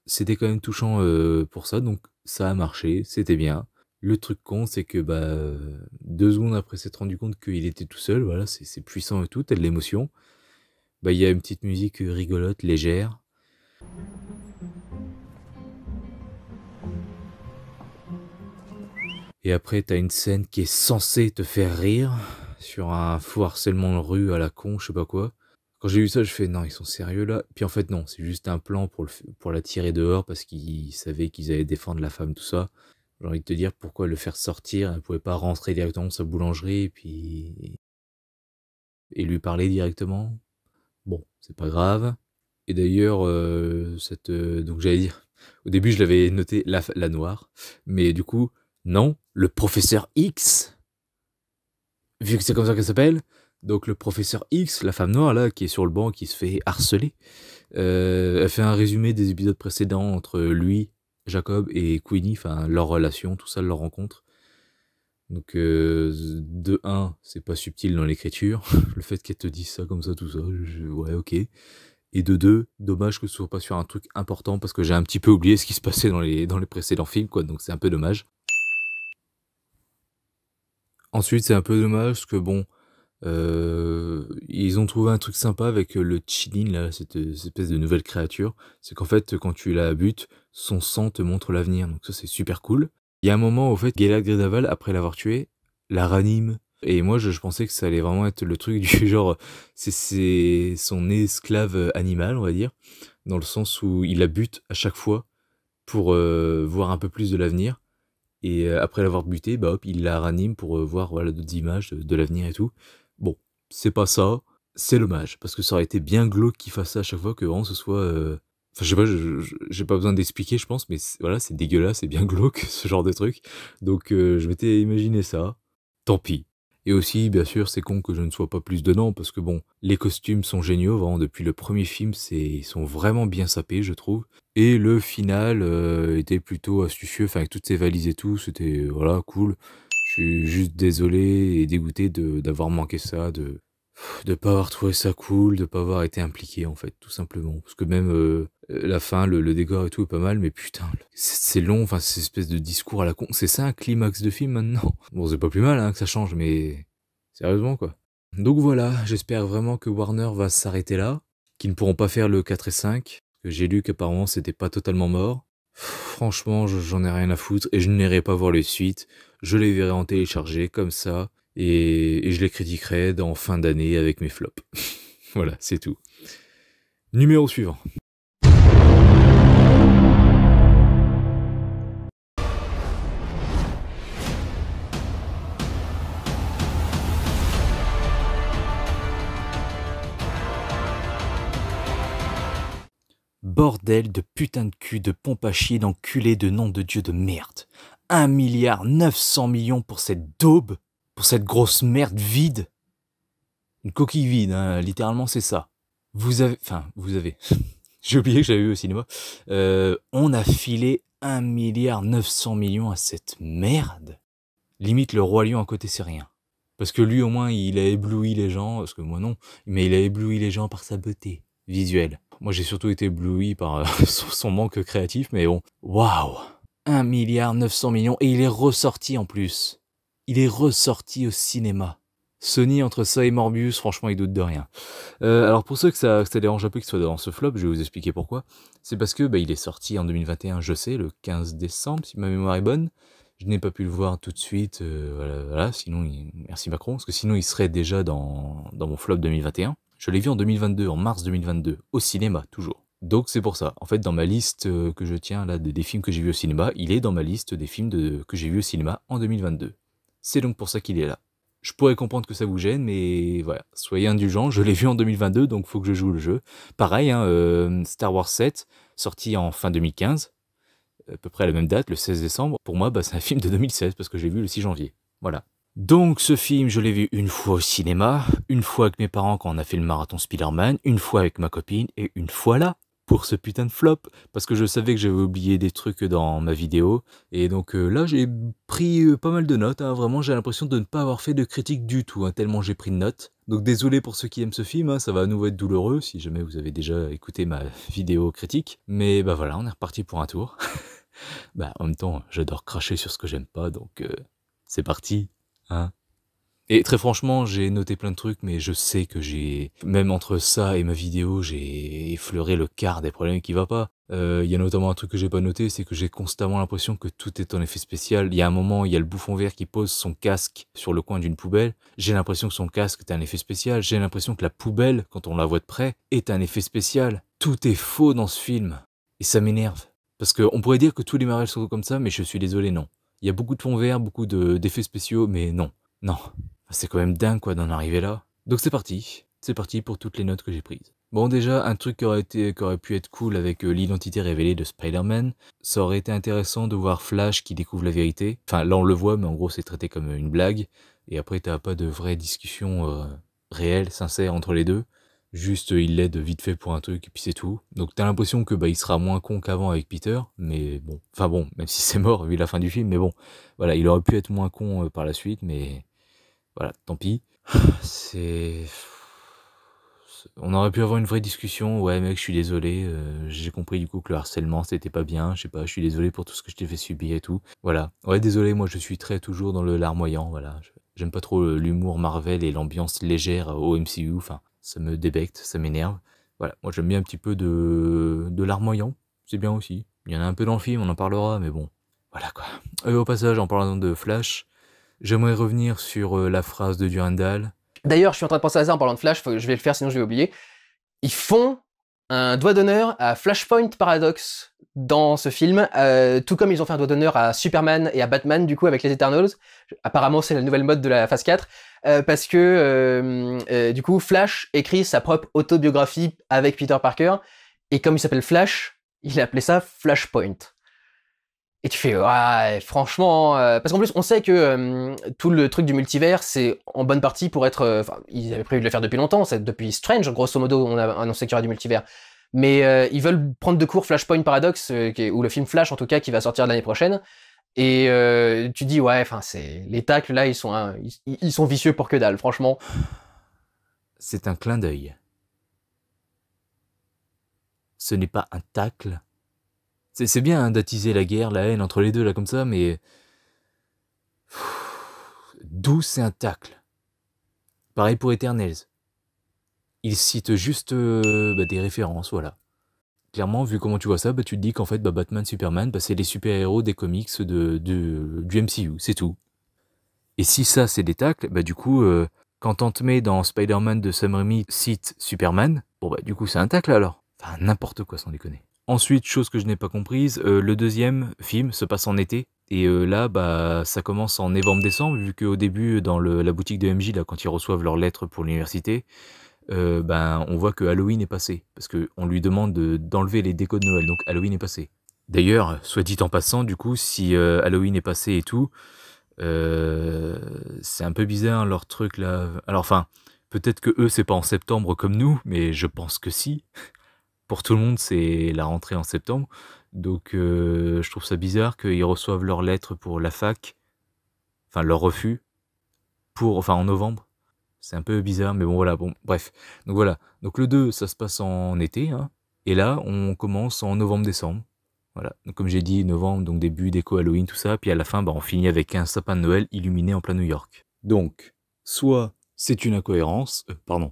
[SPEAKER 1] C'était quand même touchant pour ça, donc ça a marché, c'était bien. Le truc con, c'est que bah 2 secondes après s'être rendu compte qu'il était tout seul, voilà, c'est puissant et tout, t'as de l'émotion. Bah il y a une petite musique rigolote, légère. Et après, t'as une scène qui est censée te faire rire sur un faux harcèlement de rue à la con, je sais pas quoi. Quand j'ai vu ça, je fais non, ils sont sérieux là. Puis en fait non, c'est juste un plan pour la tirer dehors parce qu'ils savaient qu'ils allaient défendre la femme, tout ça. J'ai envie de te dire pourquoi le faire sortir, elle pouvait pas rentrer directement dans sa boulangerie et lui parler directement. Bon, c'est pas grave. Et d'ailleurs, donc j'allais dire, au début je l'avais noté la noire, mais du coup, non, le professeur X, vu que c'est comme ça qu'elle s'appelle, Donc le professeur X, la femme noire là, qui est sur le banc, qui se fait harceler, elle fait un résumé des épisodes précédents entre lui, Jacob et Queenie, enfin leur relation, tout ça, leur rencontre. Donc de 1, c'est pas subtil dans l'écriture, le fait qu'elle te dise ça comme ça, tout ça, ouais ok. Et de 2, dommage que ce soit pas sur un truc important, parce que j'ai un petit peu oublié ce qui se passait dans les précédents films, quoi, donc c'est un peu dommage. Ensuite, c'est un peu dommage, parce que bon, ils ont trouvé un truc sympa avec le Chilin, là, cette espèce de nouvelle créature. C'est qu'en fait, quand tu la butes, son sang te montre l'avenir, donc ça c'est super cool. Il y a un moment, au fait, Gellert Grindelwald, après l'avoir tué, la ranime. Et moi, je pensais que ça allait vraiment être le truc du genre, c'est son esclave animal, on va dire, dans le sens où il la bute à chaque fois pour voir un peu plus de l'avenir. Et après l'avoir buté, bah hop, il la ranime pour voir voilà, d'autres images de l'avenir et tout. Bon, c'est pas ça, c'est dommage, parce que ça aurait été bien glauque qu'il fasse ça à chaque fois, que vraiment ce soit... Enfin, je sais pas, j'ai pas besoin d'expliquer, je pense, mais voilà, c'est dégueulasse, c'est bien glauque, ce genre de truc. Donc je m'étais imaginé ça, tant pis. Et aussi, bien sûr, c'est con que je ne sois pas plus dedans, parce que bon, les costumes sont géniaux, vraiment, depuis le premier film, ils sont vraiment bien sapés, je trouve. Et le final était plutôt astucieux, enfin, avec toutes ces valises et tout, c'était, voilà, cool. Je suis juste désolé et dégoûté d'avoir manqué ça, de pas avoir trouvé ça cool, de pas avoir été impliqué, en fait, tout simplement. Parce que même la fin, le décor et tout est pas mal, mais putain, c'est long, enfin, c'est espèce de discours à la con. C'est ça un climax de film maintenant? Bon, c'est pas plus mal hein, que ça change, mais sérieusement, quoi. Donc voilà, j'espère vraiment que Warner va s'arrêter là, qu'ils ne pourront pas faire le 4 et 5, que j'ai lu qu'apparemment c'était pas totalement mort. Franchement, j'en ai rien à foutre, et je n'irai pas voir les suites. Je les verrai en téléchargé, comme ça, et je les critiquerai dans fin d'année avec mes flops. Voilà, c'est tout. Numéro suivant. Bordel de putain de cul, de pompe à chier, d'enculé, de nom de Dieu de merde. 1,9 milliard pour cette daube, pour cette grosse merde vide. Une coquille vide, hein, littéralement c'est ça. Vous avez... J'ai oublié que j'avais vu au cinéma. On a filé 1,9 milliard à cette merde. Limite le Roi Lion à côté c'est rien. Parce que lui au moins il a ébloui les gens, parce que moi non, mais il a ébloui les gens par sa beauté visuelle. Moi j'ai surtout été ébloui par son manque créatif, mais bon. Waouh, 1,9 milliard et il est ressorti en plus. Il est ressorti au cinéma. Sony, entre ça et Morbius, franchement, il doute de rien. Alors pour ceux que ça dérange un peu qu'il soit dans ce flop, je vais vous expliquer pourquoi. C'est parce que il est sorti en 2021, je sais, le 15 décembre, si ma mémoire est bonne. Je n'ai pas pu le voir tout de suite, voilà, sinon, merci Macron, parce que sinon il serait déjà dans mon flop 2021. Je l'ai vu en 2022, en mars 2022, au cinéma, toujours. Donc c'est pour ça. En fait, dans ma liste que je tiens, là, des films que j'ai vus au cinéma, il est dans ma liste des films que j'ai vus au cinéma en 2022. C'est donc pour ça qu'il est là. Je pourrais comprendre que ça vous gêne, mais voilà, soyez indulgents, je l'ai vu en 2022, donc faut que je joue le jeu. Pareil, hein, Star Wars 7, sorti en fin 2015, à peu près à la même date, le 16 décembre. Pour moi, c'est un film de 2016, parce que j'ai vu le 6 janvier. Voilà. Donc ce film, je l'ai vu une fois au cinéma, une fois avec mes parents quand on a fait le marathon Spider-Man, une fois avec ma copine, et une fois là, pour ce putain de flop, parce que je savais que j'avais oublié des trucs dans ma vidéo, et donc là j'ai pris pas mal de notes, hein. Vraiment j'ai l'impression de ne pas avoir fait de critique du tout, hein, tellement j'ai pris de notes. Donc désolé pour ceux qui aiment ce film, hein, ça va à nouveau être douloureux, si jamais vous avez déjà écouté ma vidéo critique, mais voilà, on est reparti pour un tour. En même temps, j'adore cracher sur ce que j'aime pas, donc c'est parti, hein. Et très franchement, j'ai noté plein de trucs, mais je sais que même entre ça et ma vidéo, j'ai effleuré le quart des problèmes qui va pas. Il y a notamment un truc que j'ai pas noté, c'est que j'ai constamment l'impression que tout est en effet spécial. Il y a un moment, il y a le bouffon vert qui pose son casque sur le coin d'une poubelle. J'ai l'impression que son casque est un effet spécial. J'ai l'impression que la poubelle, quand on la voit de près, est un effet spécial. Tout est faux dans ce film. Et ça m'énerve. Parce qu'on pourrait dire que tous les Marvel sont comme ça, mais je suis désolé, non. Il y a beaucoup de fonds verts, beaucoup d'effets spéciaux, mais non. Non. C'est quand même dingue quoi d'en arriver là. Donc c'est parti pour toutes les notes que j'ai prises. Bon déjà, un truc qui aurait pu être cool avec l'identité révélée de Spider-Man, ça aurait été intéressant de voir Flash qui découvre la vérité. Enfin là on le voit, mais en gros c'est traité comme une blague, et après t'as pas de vraie discussion réel, sincère entre les deux. Juste, il l'aide vite fait pour un truc, et puis c'est tout. Donc t'as l'impression que il sera moins con qu'avant avec Peter, mais bon. Enfin bon, même si c'est mort vu la fin du film, mais bon. Voilà, il aurait pu être moins con par la suite, mais voilà, tant pis. C'est... On aurait pu avoir une vraie discussion. Ouais mec, je suis désolé, j'ai compris du coup que le harcèlement c'était pas bien, je sais pas, je suis désolé pour tout ce que je t'ai fait subir et tout. Voilà. Ouais, désolé, moi je suis toujours dans le larmoyant, voilà. J'aime pas trop l'humour Marvel et l'ambiance légère au MCU, enfin, ça me débecte, ça m'énerve. Voilà, moi j'aime bien un petit peu de larmoyant, c'est bien aussi. Il y en a un peu dans le film, on en parlera, mais bon, voilà quoi. Au passage, en parlant de Flash, j'aimerais revenir sur la phrase de Durandal.
[SPEAKER 7] D'ailleurs, je suis en train de penser à ça en parlant de Flash, je vais le faire sinon je vais oublier. Ils font un doigt d'honneur à Flashpoint Paradox dans ce film, tout comme ils ont fait un doigt d'honneur à Superman et à Batman, du coup, avec les Eternals. Apparemment, c'est la nouvelle mode de la phase 4, parce que, du coup, Flash écrit sa propre autobiographie avec Peter Parker, et comme il s'appelle Flash, il a appelé ça Flashpoint. Et tu fais, ouais, franchement... parce qu'en plus, on sait que tout le truc du multivers, c'est en bonne partie pour être... Enfin, ils avaient prévu de le faire depuis longtemps, c'est depuis Strange, grosso modo, on a annoncé qu'il y aura du multivers. Mais ils veulent prendre de court Flashpoint Paradox, ou le film Flash en tout cas, qui va sortir l'année prochaine. Et tu dis, ouais, enfin, c'est... Les tacles, là, ils sont vicieux pour que dalle, franchement.
[SPEAKER 1] C'est un clin d'œil. Ce n'est pas un tacle. C'est bien hein, d'attiser la guerre, la haine entre les deux, là, comme ça, mais... D'où c'est un tacle. Pareil pour Eternals. Il cite juste des références, voilà. Clairement, vu comment tu vois ça, tu te dis qu'en fait, Batman, Superman, c'est les super-héros des comics du MCU, c'est tout. Et si ça, c'est des tacles, du coup, quand Aunt May dans Spider-Man de Sam Raimi cite Superman, bon du coup, c'est un tacle alors. Enfin, n'importe quoi, sans déconner. Ensuite, chose que je n'ai pas comprise, le deuxième film se passe en été. Et là, ça commence en novembre-décembre, vu qu'au début, dans la boutique de MJ, là, quand ils reçoivent leurs lettres pour l'université, on voit que Halloween est passé. Parce qu'on lui demande d'enlever les décos de Noël, donc Halloween est passé. D'ailleurs, soit dit en passant, du coup, si Halloween est passé et tout, c'est un peu bizarre leur truc là. Alors enfin, peut-être que eux c'est pas en septembre comme nous, mais je pense que si. Pour tout le monde, c'est la rentrée en septembre. Donc, je trouve ça bizarre qu'ils reçoivent leur lettre pour la fac. Enfin, leur refus. En novembre. C'est un peu bizarre, mais bon, voilà. Bon, bref. Donc, voilà. Donc, le 2, ça se passe en été. Hein, et là, on commence en novembre-décembre. Voilà. Donc, comme j'ai dit, novembre, donc début déco Halloween, tout ça. Puis à la fin, on finit avec un sapin de Noël illuminé en plein New York. Donc, soit... c'est une incohérence,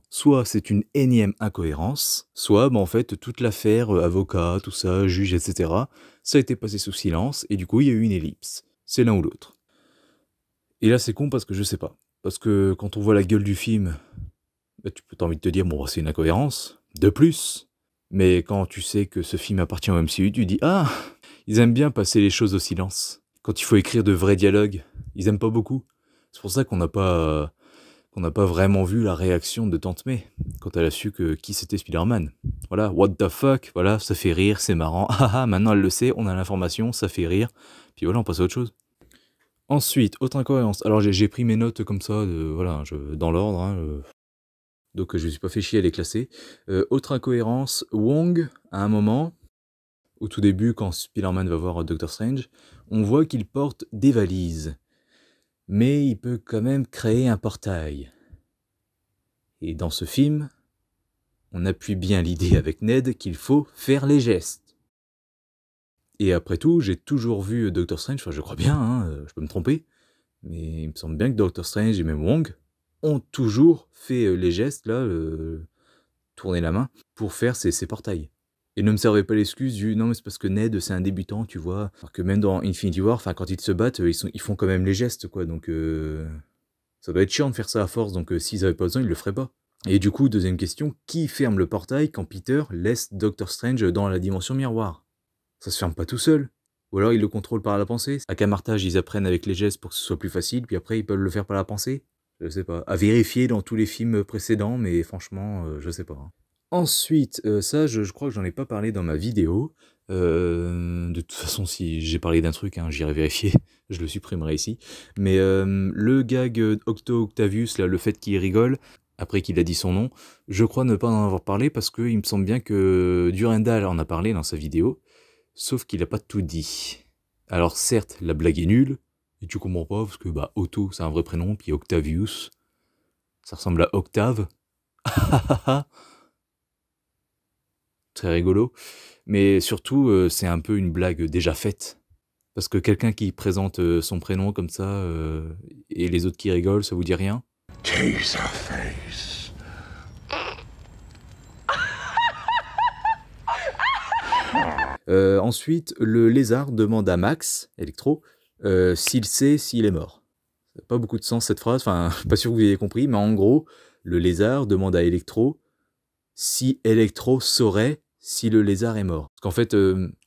[SPEAKER 1] soit c'est une énième incohérence, soit en fait toute l'affaire, avocat, tout ça, juge, etc., ça a été passé sous silence, et du coup il y a eu une ellipse. C'est l'un ou l'autre. Et là c'est con parce que je sais pas. Parce que quand on voit la gueule du film, tu peux t'as envie de te dire, bon c'est une incohérence, de plus. Mais quand tu sais que ce film appartient au MCU, tu dis, ah, ils aiment bien passer les choses au silence. Quand il faut écrire de vrais dialogues, ils aiment pas beaucoup. C'est pour ça qu'on n'a pas vraiment vu la réaction de Tante May quand elle a su qui c'était Spider-Man. Voilà, what the fuck, voilà, ça fait rire, c'est marrant, haha, maintenant elle le sait, on a l'information, ça fait rire, puis voilà, on passe à autre chose. Ensuite, autre incohérence, alors j'ai pris mes notes comme ça, dans l'ordre, hein, donc je me suis pas fait chier à les classer. Autre incohérence, Wong, à un moment, au tout début, quand Spider-Man va voir Doctor Strange, on voit qu'il porte des valises. Mais il peut quand même créer un portail. Et dans ce film, on appuie bien l'idée avec Ned qu'il faut faire les gestes. Et après tout, j'ai toujours vu Doctor Strange, enfin je crois bien, hein, je peux me tromper, mais il me semble bien que Doctor Strange et même Wong ont toujours fait les gestes, là, tourner la main, pour faire ces portails. Et ne me servez pas l'excuse du « non mais c'est parce que Ned c'est un débutant, tu vois ». Alors que même dans Infinity War, quand ils se battent, ils font quand même les gestes, quoi. Donc ça doit être chiant de faire ça à force, donc s'ils avaient pas besoin, ils le feraient pas. Et du coup, deuxième question, qui ferme le portail quand Peter laisse Doctor Strange dans la dimension miroir? Ça se ferme pas tout seul. Ou alors ils le contrôlent par la pensée. À Camartage, ils apprennent avec les gestes pour que ce soit plus facile, puis après ils peuvent le faire par la pensée. Je sais pas. À vérifier dans tous les films précédents, mais franchement, je sais pas. Hein. Ensuite, ça, je crois que j'en ai pas parlé dans ma vidéo. De toute façon, si j'ai parlé d'un truc, hein, j'irai vérifier. Je le supprimerai ici. Mais le gag Octo Octavius, là, le fait qu'il rigole, après qu'il a dit son nom. Je crois ne pas en avoir parlé parce qu'il me semble bien que Durandal en a parlé dans sa vidéo, sauf qu'il n'a pas tout dit. Alors certes, la blague est nulle, et tu comprends pas parce que bah Otto c'est un vrai prénom, puis Octavius, ça ressemble à Octave. Très rigolo. Mais surtout, c'est un peu une blague déjà faite. Parce que quelqu'un qui présente son prénom comme ça, et les autres qui rigolent, ça vous dit rien? Ensuite, le lézard demande à Max, Electro, s'il sait s'il est mort. Ça n'a pas beaucoup de sens cette phrase, enfin, pas sûr que vous ayez compris, mais en gros, le lézard demande à Electro si Electro saurait si le lézard est mort. Parce qu'en fait,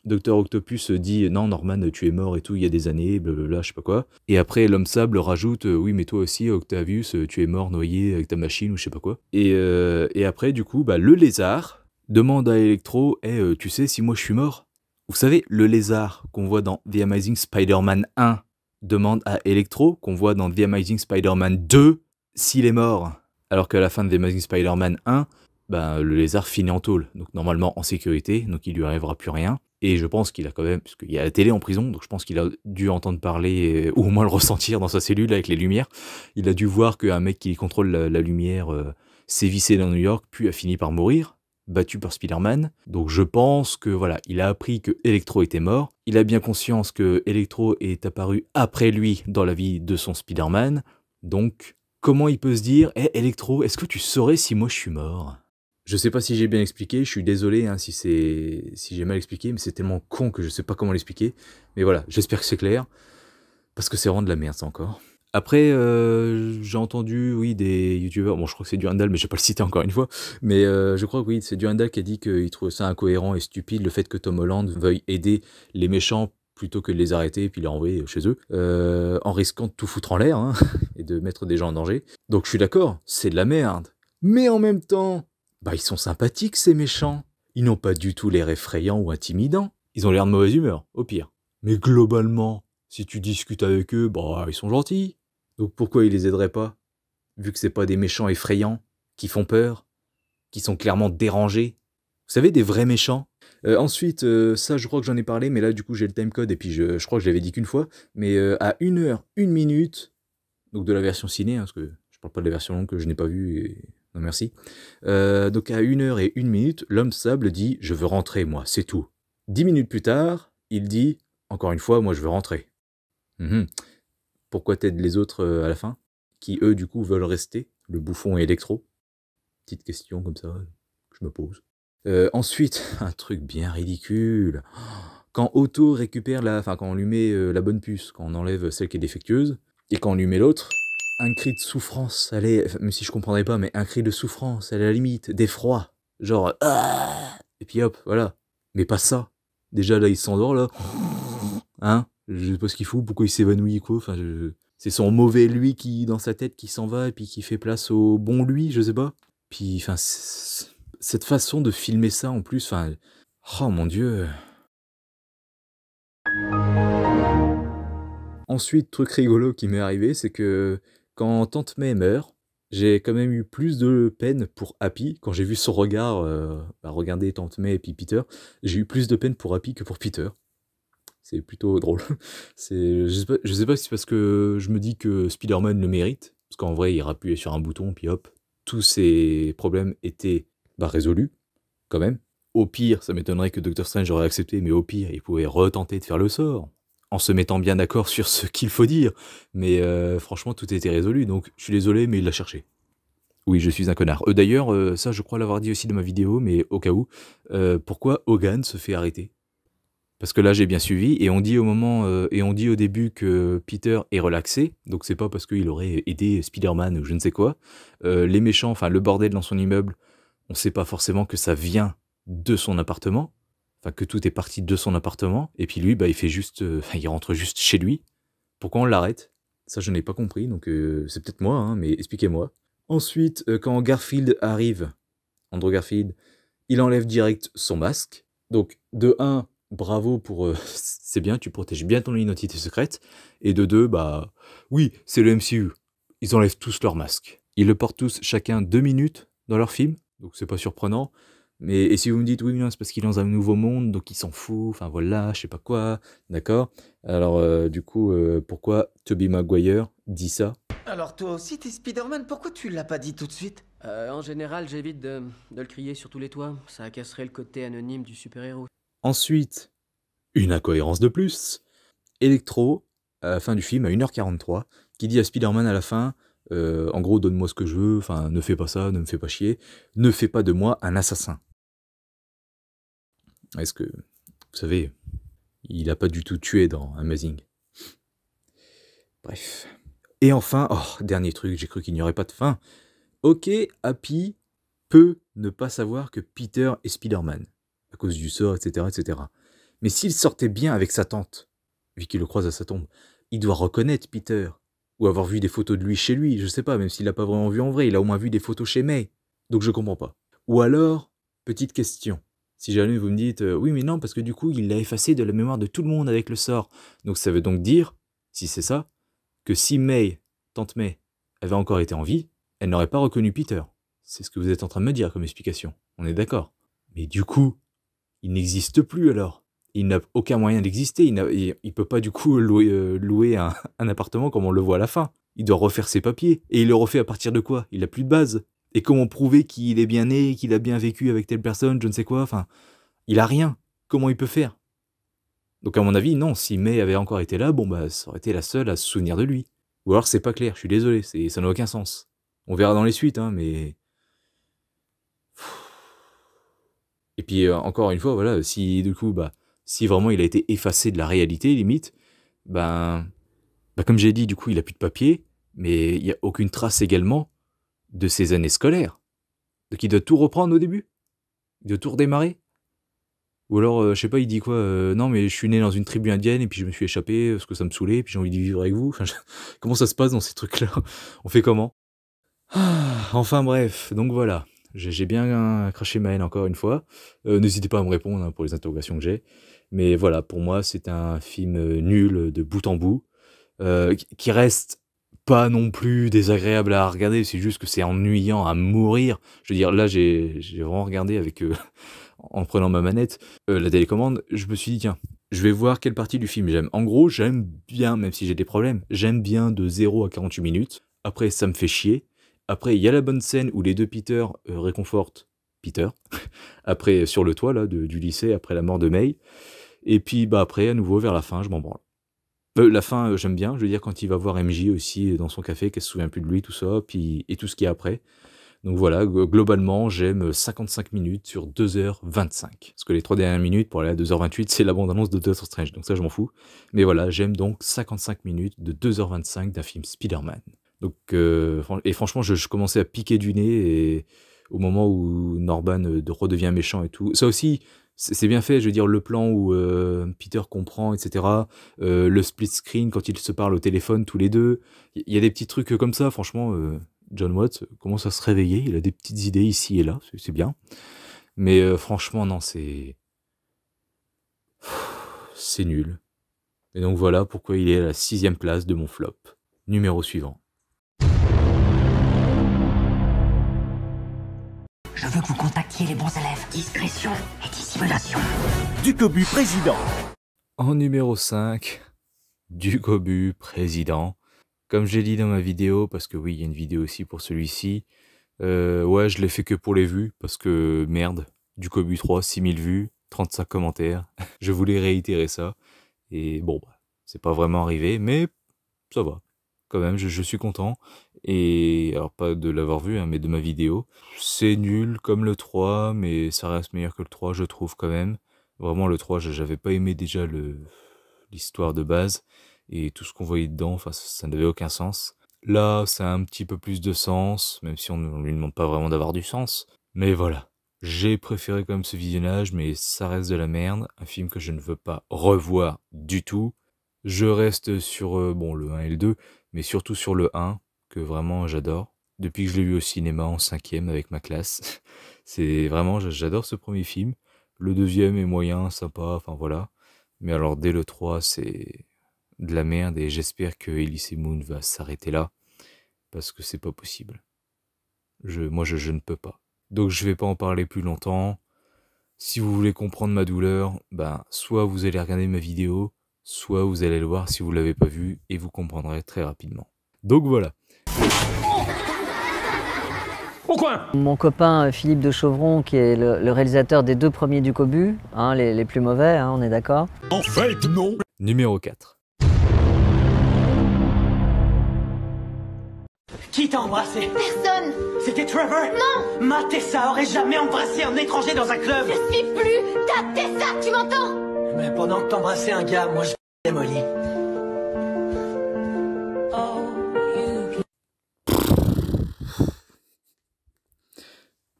[SPEAKER 1] Dr Octopus dit « Non, Norman, tu es mort et tout, il y a des années, blablabla, je sais pas quoi. » Et après, l'homme sable rajoute « Oui, mais toi aussi, Octavius, tu es mort noyé avec ta machine ou je sais pas quoi. » Et après, du coup, bah, le lézard demande à Electro « tu sais si moi je suis mort ?» Vous savez, le lézard qu'on voit dans The Amazing Spider-Man 1 demande à Electro, qu'on voit dans The Amazing Spider-Man 2, s'il est mort. Alors qu'à la fin de The Amazing Spider-Man 1, ben, le lézard finit en tôle, donc normalement en sécurité, donc il lui arrivera plus rien. Et je pense qu'il a quand même, parce qu'il y a la télé en prison, donc je pense qu'il a dû entendre parler, ou au moins le ressentir dans sa cellule avec les lumières. Il a dû voir qu'un mec qui contrôle la lumière sévissait dans New York, puis a fini par mourir, battu par Spider-Man. Donc je pense que voilà, il a appris que Electro était mort. Il a bien conscience que Electro est apparu après lui dans la vie de son Spider-Man. Donc comment il peut se dire, Electro, est-ce que tu saurais si moi je suis mort? Je sais pas si j'ai bien expliqué, je suis désolé hein, si j'ai mal expliqué, mais c'est tellement con que je sais pas comment l'expliquer. Mais voilà, j'espère que c'est clair, parce que c'est vraiment de la merde ça encore. Après, j'ai entendu, oui, des youtubeurs, bon je crois que c'est Durandal, mais je vais pas le citer encore une fois, mais je crois que oui, c'est Durandal qui a dit qu'il trouvait ça incohérent et stupide, le fait que Tom Holland veuille aider les méchants plutôt que de les arrêter et puis les renvoyer chez eux, en risquant de tout foutre en l'air, hein, et de mettre des gens en danger. Donc je suis d'accord, c'est de la merde. Mais en même temps, bah ils sont sympathiques ces méchants. Ils n'ont pas du tout l'air effrayants ou intimidants. Ils ont l'air de mauvaise humeur, au pire. Mais globalement, si tu discutes avec eux, bah ils sont gentils. Donc pourquoi ils les aideraient pas? Vu que c'est pas des méchants effrayants, qui font peur, qui sont clairement dérangés. Vous savez, des vrais méchants. Ensuite, ça je crois que j'en ai parlé, mais là du coup j'ai le timecode et puis je crois que je l'avais dit qu'une fois. Mais à 1h, 1 minute, donc de la version ciné, hein, parce que je parle pas de la version longue que je n'ai pas vue et... Non merci. Donc à 1h et 1 minute, l'homme sable dit « Je veux rentrer, moi, c'est tout ». 10 minutes plus tard, il dit « Encore une fois, moi je veux rentrer ». Pourquoi t'aides les autres à la fin? Qui eux du coup veulent rester, le bouffon et Electro? Petite question comme ça, que je me pose. Ensuite, un truc bien ridicule. Quand Otto récupère quand on lui met la bonne puce, quand on enlève celle qui est défectueuse, et quand on lui met l'autre, un cri de souffrance, allez, même si je comprendrais pas, mais un cri de souffrance, à la limite, d'effroi, genre ah, et puis hop, voilà. Mais pas ça. Déjà là, il s'endort là, hein, je sais pas ce qu'il fout, pourquoi il s'évanouit quoi. Enfin, c'est son mauvais lui qui dans sa tête qui s'en va et puis qui fait place au bon lui, je sais pas. Puis enfin, cette façon de filmer ça en plus, enfin, oh mon dieu. Ensuite, truc rigolo qui m'est arrivé, c'est que quand Tante May meurt, j'ai quand même eu plus de peine pour Happy. Quand j'ai vu son regard regarder Tante May et puis Peter, j'ai eu plus de peine pour Happy que pour Peter. C'est plutôt drôle. Je sais pas si c'est parce que je me dis que Spider-Man le mérite, parce qu'en vrai, il appuyait sur un bouton, puis hop, tous ses problèmes étaient résolus, quand même. Au pire, ça m'étonnerait que Doctor Strange aurait accepté, mais au pire, il pouvait retenter de faire le sort, en se mettant bien d'accord sur ce qu'il faut dire. Mais franchement, tout était résolu, donc je suis désolé, mais il l'a cherché. Oui, je suis un connard. D'ailleurs, ça je crois l'avoir dit aussi dans ma vidéo, mais au cas où, pourquoi Hogan se fait arrêter? Parce que là j'ai bien suivi, et on dit au début que Peter est relaxé, donc c'est pas parce qu'il aurait aidé Spider-Man ou je ne sais quoi. Les méchants, enfin le bordel dans son immeuble, on sait pas forcément que ça vient de son appartement. Enfin, que tout est parti de son appartement, et puis lui, il fait juste... il rentre juste chez lui. Pourquoi on l'arrête? Ça, je n'ai pas compris, donc c'est peut-être moi, hein, mais expliquez-moi. Ensuite, quand Garfield arrive, Andrew Garfield, il enlève direct son masque. Donc, de 1, bravo pour... c'est bien, tu protèges bien ton identité secrète. Et de 2, oui, c'est le MCU. Ils enlèvent tous leur masque. Ils le portent tous chacun 2 minutes dans leur film, donc c'est pas surprenant. Mais et si vous me dites oui, mais non, c'est parce qu'il est dans un nouveau monde, donc il s'en fout, enfin voilà, je sais pas quoi, d'accord? Alors du coup, pourquoi Tobey Maguire dit ça?
[SPEAKER 3] Alors toi aussi t'es Spider-Man, pourquoi tu l'as pas dit tout de suite?
[SPEAKER 8] En général, j'évite de le crier sur tous les toits. Ça casserait le côté anonyme du super-héros.
[SPEAKER 1] Ensuite, une incohérence de plus. Electro, à la fin du film, à 1h43, qui dit à Spider-Man à la fin, en gros, donne-moi ce que je veux, enfin, ne fais pas ça, ne me fais pas chier, ne fais pas de moi un assassin. Est-ce que, vous savez, il a pas du tout tué dans Amazing. Bref. Et enfin, oh, dernier truc, j'ai cru qu'il n'y aurait pas de fin. Ok, Happy peut ne pas savoir que Peter est Spider-Man, à cause du sort, etc., etc. Mais s'il sortait bien avec sa tante, vu qu'il le croise à sa tombe, il doit reconnaître Peter, ou avoir vu des photos de lui chez lui, je sais pas, même s'il l'a pas vraiment vu en vrai, il a au moins vu des photos chez May. Donc je comprends pas. Ou alors, petite question, si jamais vous me dites, oui mais non, parce que du coup, il l'a effacé de la mémoire de tout le monde avec le sort. Donc ça veut donc dire, si c'est ça, que si May, tante May, avait encore été en vie, elle n'aurait pas reconnu Peter. C'est ce que vous êtes en train de me dire comme explication. On est d'accord. Mais du coup, il n'existe plus alors. Il n'a aucun moyen d'exister. Il peut pas du coup louer un appartement comme on le voit à la fin. Il doit refaire ses papiers. Et il le refait à partir de quoi? Il a plus de base. Et comment prouver qu'il est bien né, qu'il a bien vécu avec telle personne, je ne sais quoi. Enfin, il a rien. Comment il peut faire? Donc à mon avis, non. Si May avait encore été là, bon bah ça aurait été la seule à se souvenir de lui. Ou alors c'est pas clair. Je suis désolé. Ça n'a aucun sens. On verra dans les suites, hein, mais... Et puis encore une fois, voilà, si du coup, bah, si vraiment il a été effacé de la réalité, limite, ben, comme j'ai dit, du coup, il a plus de papier, mais il n'y a aucune trace également de ses années scolaires. Donc il doit tout reprendre au début? Il doit tout redémarrer? Ou alors, je sais pas, il dit quoi, non mais je suis né dans une tribu indienne et puis je me suis échappé parce que ça me saoulait et puis j'ai envie de vivre avec vous. Enfin, comment ça se passe dans ces trucs-là? On fait comment? Enfin bref, donc voilà. J'ai bien craché ma haine encore une fois. N'hésitez pas à me répondre hein, pour les interrogations que j'ai. Mais voilà, pour moi, c'est un film nul de bout en bout, qui reste pas non plus désagréable à regarder, c'est juste que c'est ennuyant à mourir. Je veux dire, là, j'ai vraiment regardé avec, en prenant ma manette, la télécommande, je me suis dit, tiens, je vais voir quelle partie du film j'aime. En gros, j'aime bien, même si j'ai des problèmes, j'aime bien de 0 à 48 minutes. Après, ça me fait chier. Après, il y a la bonne scène où les deux Peter réconfortent Peter. Après, sur le toit là, du lycée, après la mort de May. Et puis, bah après, à nouveau, vers la fin, je m'en branle. La fin, j'aime bien. Je veux dire, quand il va voir MJ aussi dans son café, qu'elle se souvient plus de lui, tout ça, puis, et tout ce qu'il y a après. Donc voilà, globalement, j'aime 55 minutes sur 2h25. Parce que les 3 dernières minutes, pour aller à 2h28, c'est la bande-annonce de Doctor Strange. Donc ça, je m'en fous. Mais voilà, j'aime donc 55 minutes de 2h25 d'un film Spider-Man. Donc, et franchement, je commençais à piquer du nez et au moment où Norman redevient méchant et tout. Ça aussi, c'est bien fait, je veux dire, le plan où Peter comprend, etc. Le split screen quand ils se parlent au téléphone tous les deux. Il y a des petits trucs comme ça, franchement. John Watts commence à se réveiller, il a des petites idées ici et là, c'est bien. Mais franchement, non, c'est nul. Et donc voilà pourquoi il est à la 6e place de mon flop. Numéro suivant.
[SPEAKER 5] Je veux que vous contactiez les bons élèves. Discrétion et dissimulation.
[SPEAKER 2] Ducobu président.
[SPEAKER 1] En numéro 5, Ducobu président. Comme j'ai dit dans ma vidéo, parce que oui, il y a une vidéo aussi pour celui-ci, ouais, je l'ai fait que pour les vues, parce que merde, Ducobu 3, 6000 vues, 35 commentaires. Je voulais réitérer ça, et bon, bah, c'est pas vraiment arrivé, mais ça va. Quand même, je suis content. Et alors pas de l'avoir vu, hein, mais de ma vidéo. C'est nul comme le 3, mais ça reste meilleur que le 3, je trouve quand même. Vraiment, le 3, j'avais pas aimé déjà l'histoire de base. Et tout ce qu'on voyait dedans, enfin, ça n'avait aucun sens. Là, ça a un petit peu plus de sens, même si on ne lui demande pas vraiment d'avoir du sens. Mais voilà. J'ai préféré quand même ce visionnage, mais ça reste de la merde. Un film que je ne veux pas revoir du tout. Je reste sur, bon, le 1 et le 2, mais surtout sur le 1, que vraiment j'adore. Depuis que je l'ai vu au cinéma en 5e avec ma classe. C'est vraiment, j'adore ce premier film. Le deuxième est moyen, sympa, enfin voilà. Mais alors dès le 3, c'est de la merde et j'espère que Elise Moon va s'arrêter là. Parce que c'est pas possible. Moi, je ne peux pas. Donc, je vais pas en parler plus longtemps. Si vous voulez comprendre ma douleur, ben, soit vous allez regarder ma vidéo, soit vous allez le voir si vous l'avez pas vu, et vous comprendrez très rapidement. Donc voilà.
[SPEAKER 2] Au coin!
[SPEAKER 9] Mon copain Philippe de Chauvron, qui est le réalisateur des 2 premiers du Cobu, hein, les plus mauvais, hein, on est d'accord.
[SPEAKER 2] En fait, non!
[SPEAKER 1] Numéro 4.
[SPEAKER 3] Qui t'a embrassé?
[SPEAKER 10] Personne!
[SPEAKER 3] C'était Trevor?
[SPEAKER 10] Non!
[SPEAKER 3] Ma Tessa aurait jamais embrassé un étranger dans un club!
[SPEAKER 10] Je suis plus ta Tessa, tu m'entends?
[SPEAKER 3] Mais pendant que t'embrassais un gars, moi je démoli.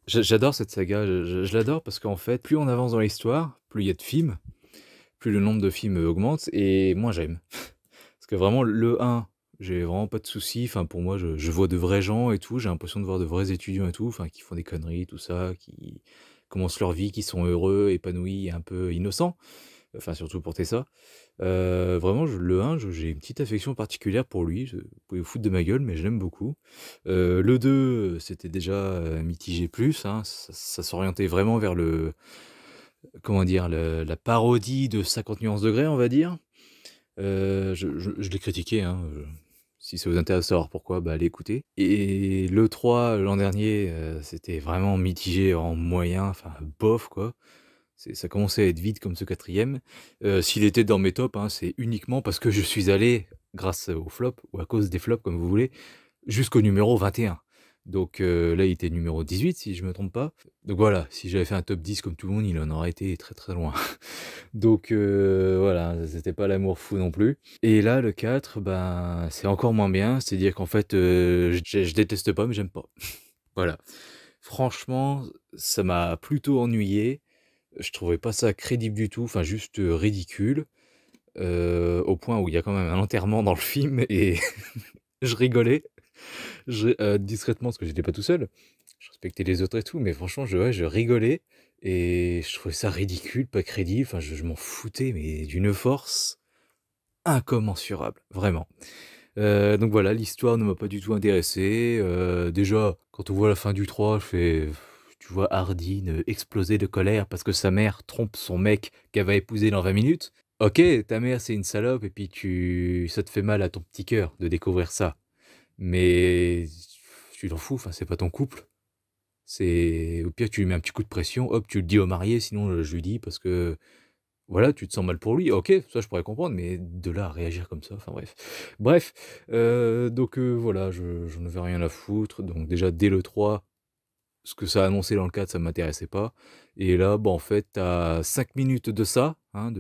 [SPEAKER 1] J'adore cette saga, je l'adore parce qu'en fait, plus on avance dans l'histoire, plus il y a de films, plus le nombre de films augmente, et moins j'aime. Parce que vraiment, le 1, j'ai vraiment pas de soucis, enfin pour moi, je vois de vrais gens et tout, j'ai l'impression de voir de vrais étudiants et tout, enfin qui font des conneries, tout ça, qui commencent leur vie, qui sont heureux, épanouis et un peu innocents, enfin surtout pour Tessa. Vraiment, le 1, j'ai une petite affection particulière pour lui, vous pouvez vous foutre de ma gueule, mais je l'aime beaucoup. Le 2, c'était déjà mitigé plus, hein, ça s'orientait vraiment vers comment dire, la parodie de 50 nuances degrés, on va dire. Je l'ai critiqué, hein, si ça vous intéresse de savoir pourquoi, bah allez écouter. Et le 3, l'an dernier, c'était vraiment mitigé en moyen, enfin bof quoi. Ça commençait à être vide comme ce 4e. S'il était dans mes tops, hein, c'est uniquement parce que je suis allé, grâce aux flops, ou à cause des flops comme vous voulez, jusqu'au numéro 21. Donc là, il était numéro 18, si je me trompe pas. Donc voilà, si j'avais fait un top 10 comme tout le monde, il en aurait été très très loin. Donc voilà, c'était pas l'amour fou non plus. Et là, le 4, ben, c'est encore moins bien. C'est-à-dire qu'en fait, je déteste pas, mais j'aime pas. Voilà. Franchement, ça m'a plutôt ennuyé. Je trouvais pas ça crédible du tout, enfin juste ridicule. Au point où il y a quand même un enterrement dans le film, et je rigolais. Discrètement, parce que j'étais pas tout seul. Je respectais les autres et tout, mais franchement, je rigolais, et je trouvais ça ridicule, pas crédible, enfin je m'en foutais, mais d'une force incommensurable, vraiment. Donc voilà, l'histoire ne m'a pas du tout intéressé. Déjà, quand on voit la fin du 3, tu vois Hardin exploser de colère parce que sa mère trompe son mec qu'elle va épouser dans 20 minutes. Ok, ta mère c'est une salope, et puis ça te fait mal à ton petit cœur de découvrir ça. Mais tu t'en fous, enfin c'est pas ton couple. Au pire, tu lui mets un petit coup de pression, hop, tu le dis au marié, sinon je lui dis parce que voilà, tu te sens mal pour lui. Ok, ça je pourrais comprendre, mais de là à réagir comme ça, enfin bref. Bref, donc voilà, j'en avais rien à foutre. Donc déjà, dès le 3, ce que ça a annoncé dans le 4, ça m'intéressait pas. Et là, bah en fait, t'as 5 minutes de ça, hein,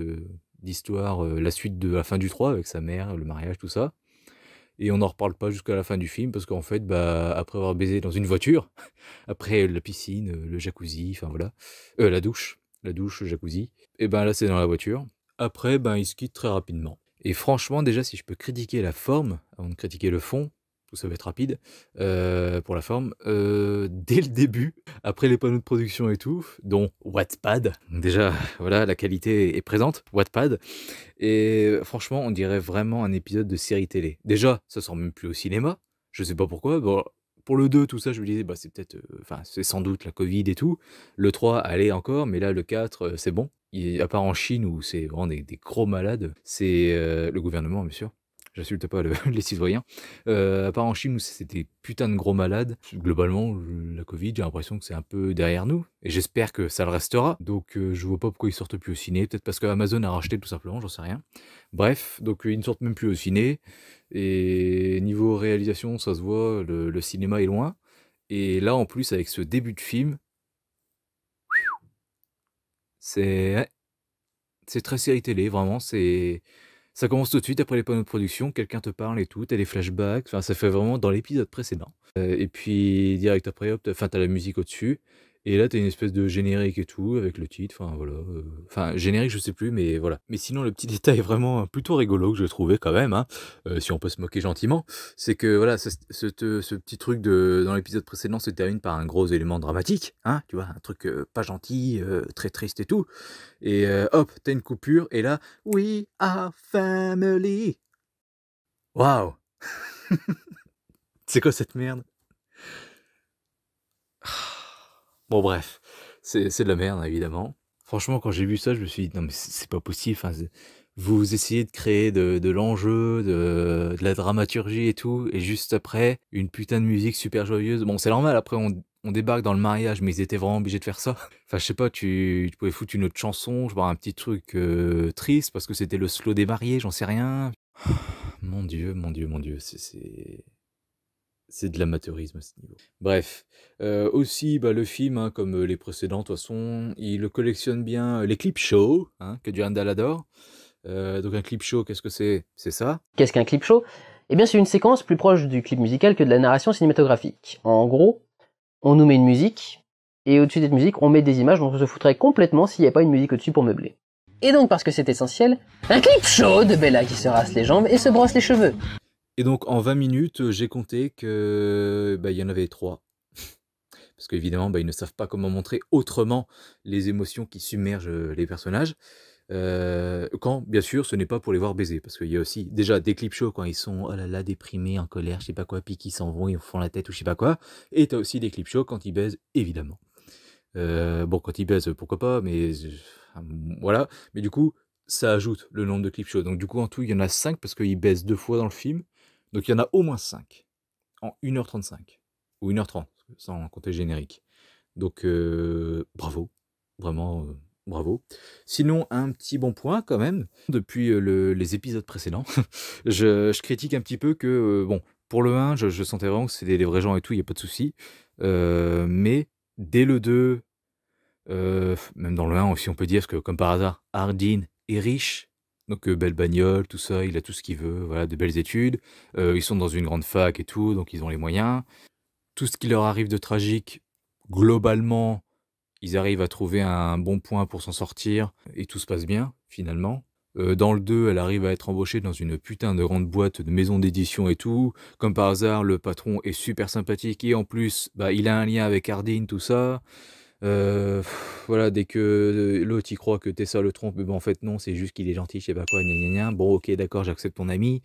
[SPEAKER 1] d'histoire, la suite de la fin du 3 avec sa mère, le mariage, tout ça. Et on n'en reparle pas jusqu'à la fin du film, parce qu'en fait, bah, après avoir baisé dans une voiture, après la piscine, le jacuzzi, enfin voilà, la douche, le jacuzzi, et ben là c'est dans la voiture. Après, ben ils se quittent très rapidement. Et franchement, déjà, si je peux critiquer la forme, avant de critiquer le fond, tout ça va être rapide, pour la forme, dès le début, après les panneaux de production et tout, dont Wattpad, déjà, voilà, la qualité est présente, Wattpad, et franchement, on dirait vraiment un épisode de série télé. Déjà, ça sort même plus au cinéma, je sais pas pourquoi. Bon, pour le 2, tout ça, je me disais, bah, c'est peut-être, enfin, c'est sans doute la Covid et tout. Le 3, allez encore, mais là, le 4, c'est bon. À part en Chine, où c'est vraiment des gros malades, c'est le gouvernement, bien sûr. J'insulte pas les citoyens. À part en Chine, où c'est des putains de gros malades, globalement, la Covid, j'ai l'impression que c'est un peu derrière nous. Et j'espère que ça le restera. Donc je vois pas pourquoi ils sortent plus au ciné. Peut-être parce que Amazon a racheté tout simplement, j'en sais rien. Bref, donc ils ne sortent même plus au ciné. Et niveau réalisation, ça se voit, le cinéma est loin. Et là, en plus, avec ce début de film, c'est très série télé, vraiment. Ça commence tout de suite après les panneaux de production, quelqu'un te parle et tout, t'as les flashbacks, enfin ça fait vraiment dans l'épisode précédent. Et puis direct après, hop, t'as la musique au-dessus, et là t'as une espèce de générique et tout, avec le titre, enfin voilà. Enfin, générique je sais plus, mais voilà. Mais sinon le petit détail est vraiment plutôt rigolo que je trouvais quand même, hein, si on peut se moquer gentiment, c'est que voilà, ce petit truc dans l'épisode précédent se termine par un gros élément dramatique, hein, tu vois, un truc pas gentil, très triste et tout. Et hop, t'as une coupure, et là, We are family. Waouh. C'est quoi cette merde? Bon bref, c'est de la merde, hein, évidemment. Franchement, quand j'ai vu ça, je me suis dit: «Non mais c'est pas possible, enfin, vous essayez de créer de l'enjeu, de la dramaturgie et tout, et juste après, une putain de musique super joyeuse». Bon, c'est normal, après on débarque dans le mariage, mais ils étaient vraiment obligés de faire ça? Enfin, je sais pas, tu pouvais foutre une autre chanson, je vois un petit truc, triste parce que c'était le slow des mariés, j'en sais rien. Mon Dieu, mon Dieu, mon Dieu, c'est de l'amateurisme à ce niveau. Bref, aussi, bah, le film, hein, comme les précédents de toute façon, il collectionne bien les clip shows, hein, que Durandal adore. Donc un clip show, qu'est-ce que c'est? C'est ça.
[SPEAKER 7] Qu'est-ce qu'un clip show? Eh bien, c'est une séquence plus proche du clip musical que de la narration cinématographique. En gros, on nous met une musique, et au-dessus de cette musique, on met des images dont on se foutrait complètement s'il n'y avait pas une musique au-dessus pour meubler. Et donc, parce que c'est essentiel, un clip show de Bella qui se rase les jambes et se brosse les cheveux.
[SPEAKER 1] Et donc en 20 minutes, j'ai compté que, bah, il y en avait 3. Parce qu'évidemment, bah, ils ne savent pas comment montrer autrement les émotions qui submergent, les personnages. Quand, bien sûr, ce n'est pas pour les voir baiser. Parce qu'il y a aussi déjà des clips shows quand ils sont, oh là là, déprimés, en colère, je sais pas quoi, puis qu'ils s'en vont, ils font la tête ou je sais pas quoi. Et tu as aussi des clips shows quand ils baisent, évidemment. Bon, quand ils baisent, pourquoi pas, mais voilà. Mais du coup, ça ajoute le nombre de clips shows. Donc du coup, en tout, il y en a 5 parce qu'ils baissent 2 fois dans le film. Donc il y en a au moins 5 en 1h35 ou 1h30, sans compter le générique. Donc bravo, vraiment bravo. Sinon, un petit bon point quand même, depuis les épisodes précédents, je critique un petit peu que, bon, pour le 1, je sentais vraiment que c'était des vrais gens et tout, il n'y a pas de souci. Mais dès le 2, même dans le 1 aussi, on peut dire, parce que comme par hasard, Hardin est riche. Donc belle bagnole, tout ça, il a tout ce qu'il veut, voilà, de belles études. Ils sont dans une grande fac et tout, donc ils ont les moyens. Tout ce qui leur arrive de tragique, globalement, ils arrivent à trouver un bon point pour s'en sortir, et tout se passe bien, finalement. Dans le 2, elle arrive à être embauchée dans une putain de grande boîte de maison d'édition et tout. Comme par hasard, le patron est super sympathique, et en plus, bah, il a un lien avec Hardin, tout ça. Voilà, dès que l'autre il croit que Tessa le trompe, mais bon, en fait non, c'est juste qu'il est gentil, je sais pas quoi, gna gna gna. Bon, ok, d'accord, j'accepte ton ami.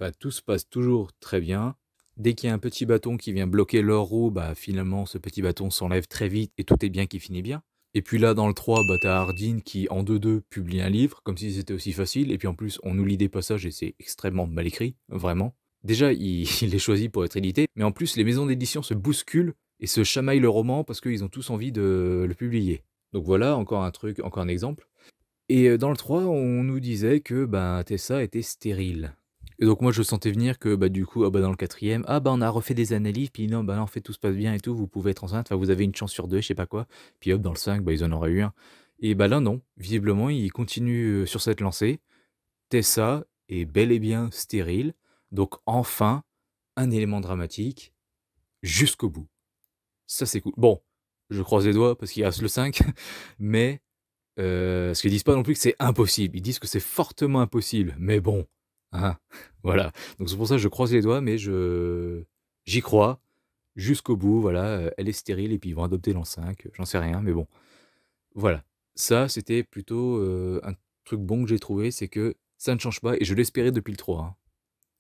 [SPEAKER 1] Enfin, tout se passe toujours très bien. Dès qu'il y a un petit bâton qui vient bloquer leur roue, bah finalement ce petit bâton s'enlève très vite et tout est bien qui finit bien. Et puis là, dans le 3, bah, t'as Hardin qui, en 2-2, publie un livre, comme si c'était aussi facile, et puis en plus, on nous lit des passages et c'est extrêmement mal écrit, vraiment. Déjà, il est choisi pour être édité, mais en plus, les maisons d'édition se bousculent et se chamaillent le roman parce qu'ils ont tous envie de le publier. Donc voilà, encore un truc, encore un exemple. Et dans le 3, on nous disait que bah, Tessa était stérile. Et donc moi je sentais venir que bah, du coup, ah, bah, dans le 4e, ah bah on a refait des analyses, puis non, bah en fait tout se passe bien et tout, vous pouvez être enceinte, enfin vous avez une chance sur 2, je sais pas quoi. Puis hop, dans le 5, bah ils en auraient eu un. Et bah là non, visiblement ils continuent sur cette lancée. Tessa est bel et bien stérile, donc enfin, un élément dramatique jusqu'au bout. Ça c'est cool. Bon, je croise les doigts parce qu'il reste le 5, mais ce qu'ils disent pas non plus que c'est impossible, ils disent que c'est fortement impossible, mais bon, hein, voilà. Donc c'est pour ça que je croise les doigts, mais j'y crois jusqu'au bout, voilà, elle est stérile et puis ils vont adopter l'an 5, j'en sais rien, mais bon. Voilà, ça c'était plutôt un truc bon que j'ai trouvé, c'est que ça ne change pas et je l'espérais depuis le 3, hein.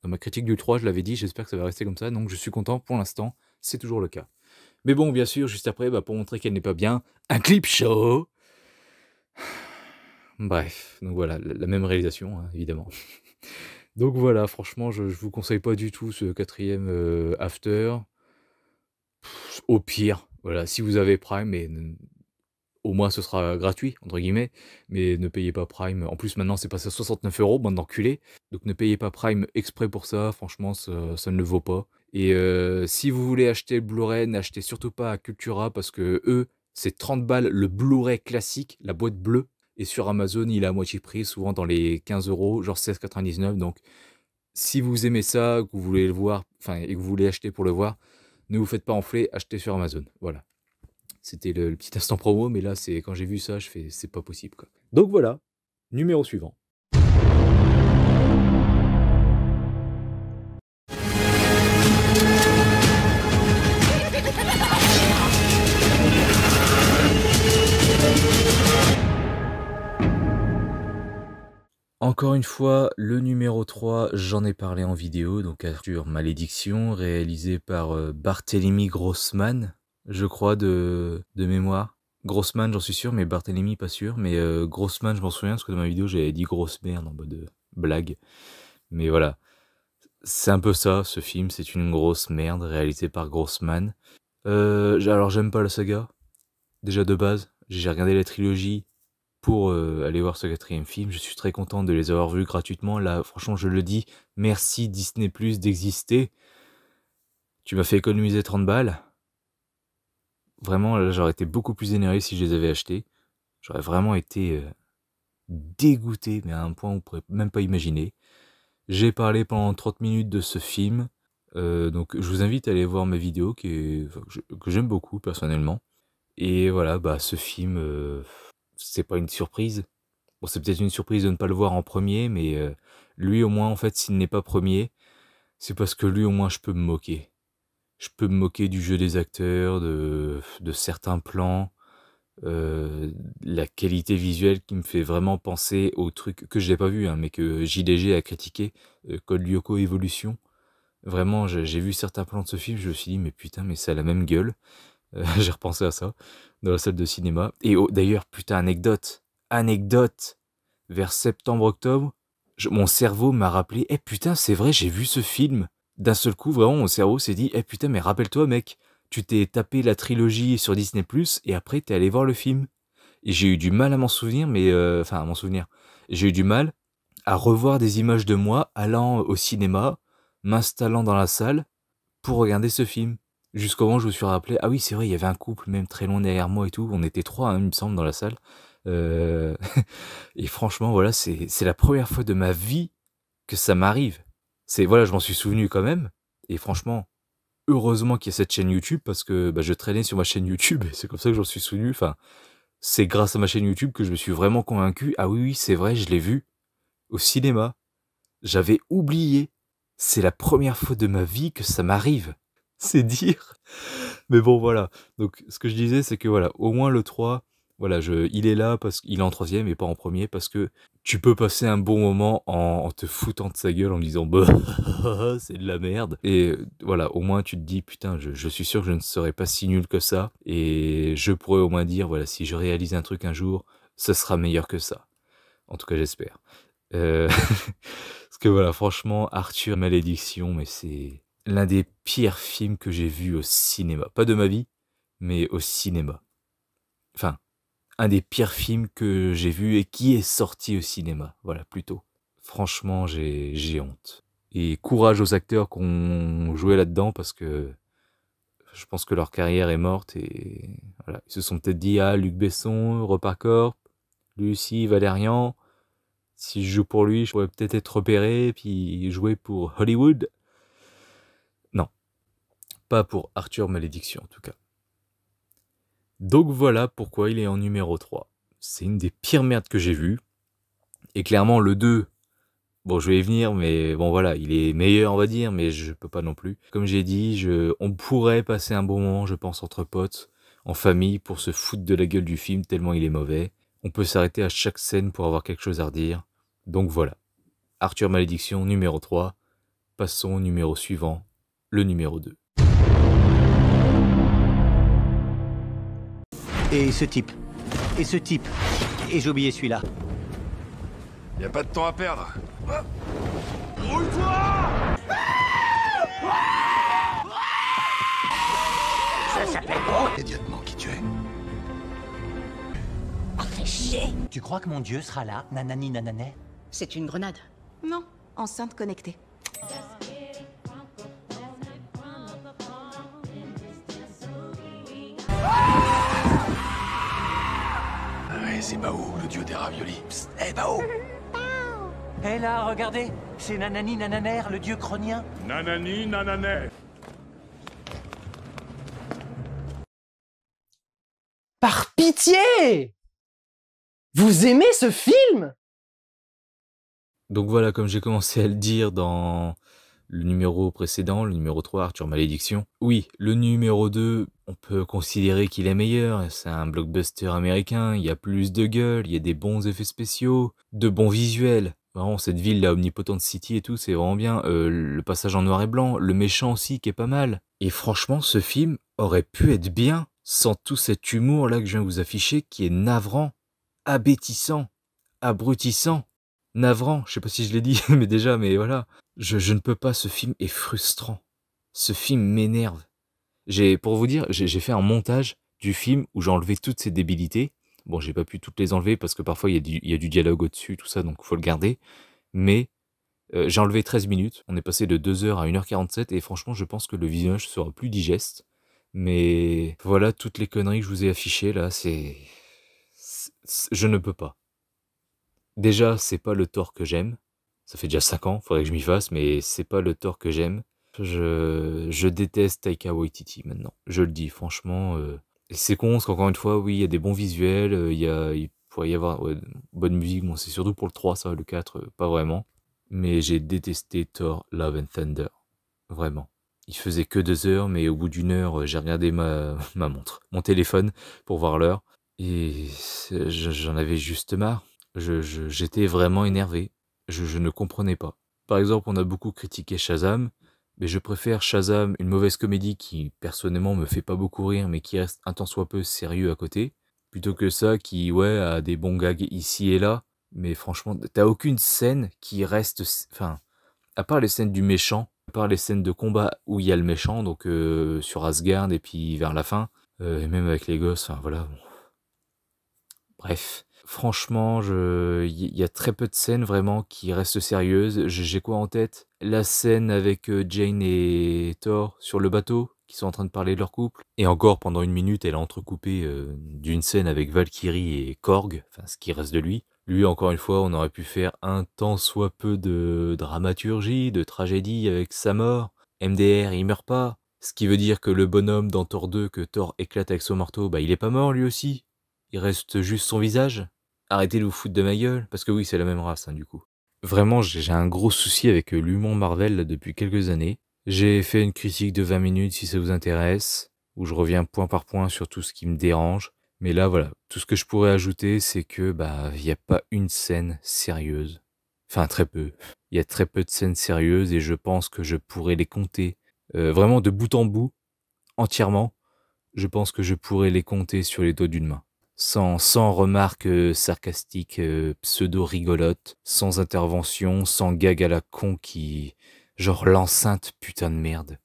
[SPEAKER 1] Dans ma critique du 3, je l'avais dit, j'espère que ça va rester comme ça, donc je suis content pour l'instant, c'est toujours le cas. Mais bon, bien sûr, juste après, bah, pour montrer qu'elle n'est pas bien, un clip show. Bref, donc voilà, la même réalisation, hein, évidemment. Donc voilà, franchement, je vous conseille pas du tout ce 4e After. Au pire, voilà, si vous avez Prime, mais au moins ce sera gratuit, entre guillemets, mais ne payez pas Prime. En plus, maintenant, c'est passé à 69 €, bande d'enculés. Donc ne payez pas Prime exprès pour ça, franchement, ça ne le vaut pas. Et si vous voulez acheter le Blu-ray, n'achetez surtout pas à Cultura, parce que eux, c'est 30 balles le Blu-ray classique, la boîte bleue. Et sur Amazon, il est à moitié prix, souvent dans les 15 €, genre 16,99 €. Donc, si vous aimez ça, que vous voulez le voir, enfin, et que vous voulez acheter pour le voir, ne vous faites pas enfler, achetez sur Amazon. Voilà. C'était le petit instant promo, mais là, c'est quand j'ai vu ça, je fais, c'est pas possible, quoi. Donc voilà, numéro suivant. Encore une fois, le numéro 3, j'en ai parlé en vidéo, donc Arthur Malédiction, réalisé par Barthélemy Grossman. je crois, de mémoire. Grossman, j'en suis sûr, mais Barthélemy, pas sûr. Mais Grossman, je m'en souviens, parce que dans ma vidéo, j'avais dit grosse merde en mode blague. Mais voilà. C'est un peu ça, ce film, c'est une grosse merde réalisée par Grossman. Alors j'aime pas la saga, déjà de base. J'ai regardé la trilogie pour aller voir ce 4e film. Je suis très content de les avoir vus gratuitement. Là, franchement, je le dis, merci Disney Plus d'exister. Tu m'as fait économiser 30 balles. Vraiment, là, j'aurais été beaucoup plus énervé si je les avais achetés. J'aurais vraiment été dégoûté, mais à un point où on pourrait même pas imaginer. J'ai parlé pendant 30 minutes de ce film. Donc je vous invite à aller voir ma vidéo que j'aime beaucoup personnellement. Et voilà, bah ce film, c'est pas une surprise. Bon, c'est peut-être une surprise de ne pas le voir en premier, mais lui au moins, en fait, s'il n'est pas premier, c'est parce que lui au moins je peux me moquer. Je peux me moquer du jeu des acteurs, de certains plans, la qualité visuelle qui me fait vraiment penser au truc que je n'ai pas vu, hein, mais que JDG a critiqué, Code Lyoko Evolution. Vraiment, j'ai vu certains plans de ce film, je me suis dit, mais putain, mais ça a la même gueule. J'ai repensé à ça, dans la salle de cinéma. Et d'ailleurs, putain, anecdote, vers septembre-octobre, mon cerveau m'a rappelé, putain, c'est vrai, j'ai vu ce film. D'un seul coup, vraiment, mon cerveau s'est dit, putain, mais rappelle-toi, mec, tu t'es tapé la trilogie sur Disney+, et après, t'es allé voir le film. Et j'ai eu du mal à m'en souvenir, enfin, à m'en souvenir. J'ai eu du mal à revoir des images de moi allant au cinéma, m'installant dans la salle pour regarder ce film. Jusqu'au moment où je me suis rappelé, ah oui, c'est vrai, il y avait un couple même très loin derrière moi et tout. On était 3, hein, il me semble, dans la salle. Et franchement, voilà, c'est la première fois de ma vie que ça m'arrive. Voilà, je m'en suis souvenu quand même. Et franchement, heureusement qu'il y a cette chaîne YouTube, parce que je traînais sur ma chaîne YouTube et c'est comme ça que j'en suis souvenu. Enfin, c'est grâce à ma chaîne YouTube que je me suis vraiment convaincu. Ah oui, c'est vrai, je l'ai vu au cinéma. J'avais oublié. C'est la première fois de ma vie que ça m'arrive. C'est dire. Mais bon, voilà. Donc, ce que je disais, c'est que voilà, au moins le 3, voilà, il est là parce qu'il est en 3e et pas en premier, parce que tu peux passer un bon moment en te foutant de sa gueule, en disant bah, c'est de la merde. Et voilà, au moins tu te dis, putain, je suis sûr que je ne serai pas si nul que ça. Et je pourrais au moins dire, voilà, si je réalise un truc un jour, ce sera meilleur que ça. En tout cas, j'espère. Parce que voilà, franchement, Arthur Malédiction, mais c'est l'un des pires films que j'ai vus au cinéma. Pas de ma vie, mais au cinéma. Enfin, un des pires films que j'ai vus et qui est sorti au cinéma. Voilà, plutôt. Franchement, j'ai honte. Et courage aux acteurs qui ont joué là-dedans, parce que je pense que leur carrière est morte. Et voilà, ils se sont peut-être dit, ah, Luc Besson, Repacorp, Lucie, Valérian, si je joue pour lui, je pourrais peut-être être repéré, puis jouer pour Hollywood. Non, pas pour Arthur Malédiction en tout cas. Donc voilà pourquoi il est en numéro 3. C'est une des pires merdes que j'ai vues. Et clairement le 2, bon je vais y venir, mais bon voilà, il est meilleur on va dire, mais je peux pas non plus. Comme j'ai dit, on pourrait passer un bon moment, je pense, entre potes, en famille, pour se foutre de la gueule du film tellement il est mauvais. On peut s'arrêter à chaque scène pour avoir quelque chose à redire. Donc voilà. Arthur Malédiction, numéro 3. Passons au numéro suivant, le numéro 2.
[SPEAKER 11] Et ce type. Et ce type. Et j'ai oublié celui-là.
[SPEAKER 12] Y a pas de temps à perdre.
[SPEAKER 2] Grouille-toi!
[SPEAKER 4] Ça s'appelle Groot.
[SPEAKER 12] Immédiatement qui tu es.
[SPEAKER 4] Oh, fais chier.
[SPEAKER 11] Tu crois que mon dieu sera là, nanani nanané?
[SPEAKER 10] C'est une grenade.
[SPEAKER 13] Non, enceinte connectée.
[SPEAKER 12] Ouais, c'est Bao, le dieu des raviolis. Psst, hé Bao!
[SPEAKER 11] Hé là, regardez, c'est Nanani Nananer, le dieu cronien.
[SPEAKER 2] Nanani nanané.
[SPEAKER 7] Par pitié! Vous aimez ce film?
[SPEAKER 1] Donc voilà, comme j'ai commencé à le dire dans le numéro précédent, le numéro 3, Arthur Malédiction. Oui, le numéro 2, on peut considérer qu'il est meilleur. C'est un blockbuster américain, il y a plus de gueule, il y a des bons effets spéciaux, de bons visuels. Vraiment, cette ville, la Omnipotent City et tout, c'est vraiment bien. Le passage en noir et blanc, le méchant aussi qui est pas mal. Et franchement, ce film aurait pu être bien sans tout cet humour-là que je viens de vous afficher, qui est navrant, abétissant, abrutissant, navrant. Je sais pas si je l'ai dit, mais déjà, mais voilà. Je ne peux pas, ce film est frustrant. Ce film m'énerve. Pour vous dire, j'ai fait un montage du film où j'ai enlevé toutes ces débilités. Bon, j'ai pas pu toutes les enlever parce que parfois il y a du dialogue au-dessus, tout ça, donc faut le garder. Mais j'ai enlevé 13 minutes. On est passé de 2h à 1h47 et franchement, je pense que le visionnage sera plus digeste. Mais voilà toutes les conneries que je vous ai affichées là, je ne peux pas. Déjà, c'est pas le Thor que j'aime. Ça fait déjà 5 ans, faudrait que je m'y fasse, mais c'est pas le Thor que j'aime. Je déteste Taika Waititi maintenant. Je le dis, franchement. Et c'est con, parce qu'encore une fois, oui, il y a des bons visuels, il pourrait y avoir bonne musique. Bon, c'est surtout pour le 3, ça, le 4, pas vraiment. Mais j'ai détesté Thor Love and Thunder. Vraiment. Il faisait que 2 heures, mais au bout d'une heure, j'ai regardé ma montre, mon téléphone, pour voir l'heure. Et j'en avais juste marre. J'étais vraiment énervé. Je ne comprenais pas. Par exemple, on a beaucoup critiqué Shazam, mais je préfère Shazam, une mauvaise comédie qui, personnellement, me fait pas beaucoup rire, mais qui reste un tant soit peu sérieux à côté, plutôt que ça qui, ouais, a des bons gags ici et là, mais franchement, t'as aucune scène qui reste... Enfin, à part les scènes du méchant, à part les scènes de combat où il y a le méchant, donc sur Asgard et puis vers la fin, et même avec les gosses, enfin voilà. Bon. Bref. Franchement, il y a très peu de scènes vraiment qui restent sérieuses. J'ai quoi en tête? La scène avec Jane et Thor sur le bateau, qui sont en train de parler de leur couple. Et encore, pendant 1 minute, elle est entrecoupée d'une scène avec Valkyrie et Korg, enfin ce qui reste de lui. Lui, encore une fois, on aurait pu faire un tant soit peu de dramaturgie, de tragédie avec sa mort. MDR, il meurt pas. Ce qui veut dire que le bonhomme dans Thor 2, que Thor éclate avec son marteau, bah il est pas mort lui aussi. Il reste juste son visage. Arrêtez de vous foutre de ma gueule, parce que oui, c'est la même race, hein, du coup. Vraiment, j'ai un gros souci avec l'humour Marvel là, depuis quelques années. J'ai fait une critique de 20 minutes si ça vous intéresse, où je reviens point par point sur tout ce qui me dérange. Mais là, voilà, tout ce que je pourrais ajouter, c'est que bah il n'y a pas une scène sérieuse. Enfin, très peu. Il y a très peu de scènes sérieuses et je pense que je pourrais les compter vraiment de bout en bout, entièrement. Je pense que je pourrais les compter sur les doigts d'une main. Sans remarques sarcastiques, pseudo-rigolotes, sans intervention, sans gag à la con qui... Genre l'enceinte, putain de merde.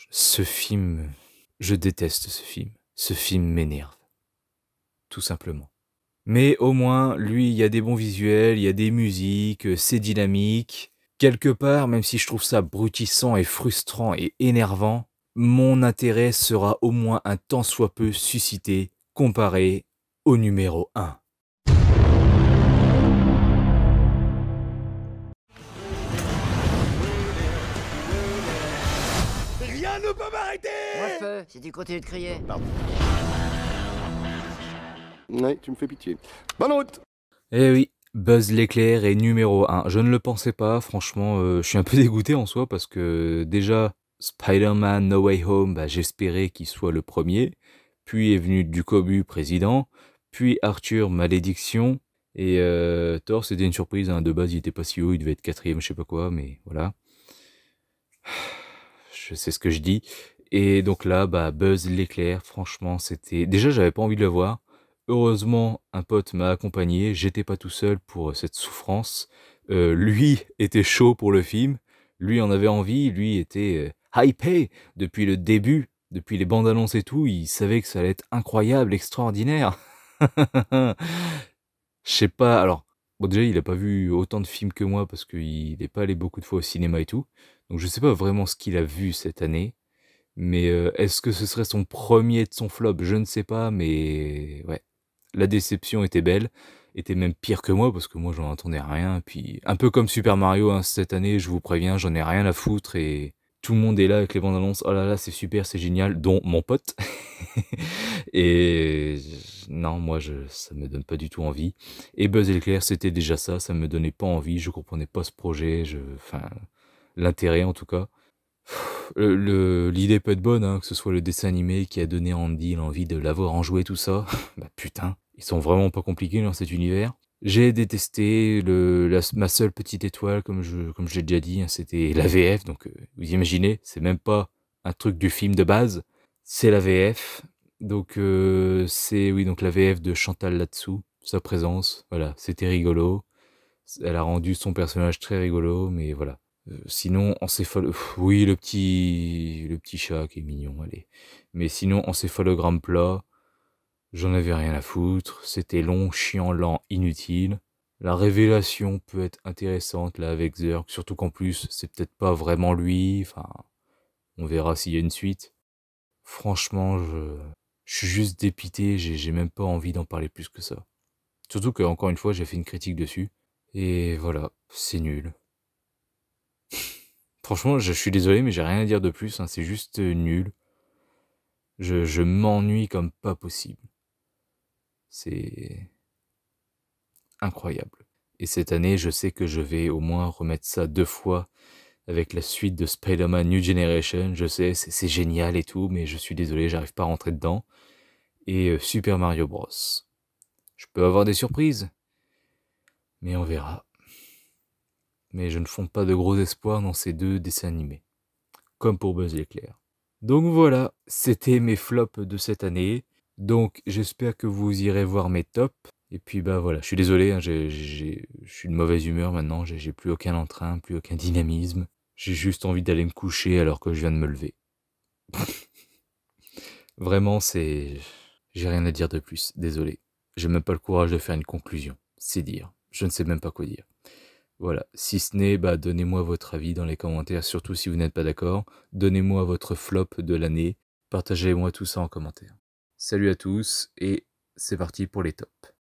[SPEAKER 1] Ce film... Je déteste ce film. Ce film m'énerve. Tout simplement. Mais au moins, lui, il y a des bons visuels, il y a des musiques, c'est dynamique. Quelque part, même si je trouve ça brutissant et frustrant et énervant, mon intérêt sera au moins un tant soit peu suscité comparé au numéro 1.
[SPEAKER 2] Rien ne peut m'arrêter!
[SPEAKER 4] Moi je peux, si tu continues de crier.
[SPEAKER 12] Pardon. Ouais, tu me fais pitié. Bonne route!
[SPEAKER 1] Eh oui, Buzz l'éclair est numéro 1. Je ne le pensais pas, franchement, je suis un peu dégoûté en soi parce que déjà... Spider-Man No Way Home, bah, j'espérais qu'il soit le premier, puis est venu Ducobu président, puis Arthur Malédiction, et Thor c'était une surprise, hein. De base il était pas si haut, il devait être 4ème, je sais pas quoi, mais voilà. Je sais ce que je dis. Et donc là, bah, Buzz l'éclair, franchement c'était... Déjà j'avais pas envie de le voir, heureusement un pote m'a accompagné, j'étais pas tout seul pour cette souffrance, lui était chaud pour le film, lui en avait envie, lui était... hypé depuis le début, depuis les bandes annonces et tout, il savait que ça allait être incroyable, extraordinaire. Je sais pas, alors, bon déjà il a pas vu autant de films que moi parce qu'il n'est pas allé beaucoup de fois au cinéma et tout, donc je sais pas vraiment ce qu'il a vu cette année, mais est-ce que ce serait son premier de son flop? Je ne sais pas, mais ouais, la déception était belle, était même pire que moi parce que moi j'en attendais rien, puis un peu comme Super Mario hein, cette année, je vous préviens, j'en ai rien à foutre et... Tout le monde est là avec les bandes annonces, oh là là c'est super, c'est génial, dont mon pote. Et non, moi ça me donne pas du tout envie. Et Buzz l'éclair c'était déjà ça me donnait pas envie, je comprenais pas ce projet, enfin l'intérêt en tout cas. L'idée peut être bonne, hein, que ce soit le dessin animé qui a donné à Andy l'envie de l'avoir enjoué tout ça. Bah putain, ils sont vraiment pas compliqués dans cet univers. J'ai détesté ma seule petite étoile, comme je l'ai déjà dit, hein, c'était la VF. Donc, vous imaginez, c'est même pas un truc du film de base, c'est la VF. Donc, c'est oui, donc la VF de Chantal là-dessous, sa présence, voilà, c'était rigolo. Elle a rendu son personnage très rigolo, mais voilà. Sinon, oui, le petit chat qui est mignon, allez. Mais sinon, encéphalogramme plat, j'en avais rien à foutre. C'était long, chiant, lent, inutile. La révélation peut être intéressante là avec Zurg, surtout qu'en plus, c'est peut-être pas vraiment lui. Enfin, on verra s'il y a une suite. Franchement, je suis juste dépité, j'ai même pas envie d'en parler plus que ça. Surtout que, encore une fois, j'ai fait une critique dessus. Et voilà, c'est nul. Franchement, je suis désolé, mais j'ai rien à dire de plus, hein, c'est juste nul. Je m'ennuie comme pas possible. C'est incroyable. Et cette année, je sais que je vais au moins remettre ça 2 fois avec la suite de Spider-Man New Generation. Je sais, c'est génial et tout, mais je suis désolé, j'arrive pas à rentrer dedans. Et Super Mario Bros. Je peux avoir des surprises, mais on verra. Mais je ne fonde pas de gros espoirs dans ces 2 dessins animés. Comme pour Buzz l'éclair. Donc voilà, c'était mes flops de cette année. Donc j'espère que vous irez voir mes tops. Et puis bah voilà, je suis désolé, hein, je suis de mauvaise humeur maintenant, j'ai plus aucun entrain, plus aucun dynamisme. J'ai juste envie d'aller me coucher alors que je viens de me lever. Vraiment, j'ai rien à dire de plus, désolé. J'ai même pas le courage de faire une conclusion, c'est dire. Je ne sais même pas quoi dire. Voilà, si ce n'est, bah donnez-moi votre avis dans les commentaires, surtout si vous n'êtes pas d'accord. Donnez-moi votre flop de l'année. Partagez-moi tout ça en commentaire. Salut à tous et c'est parti pour les tops.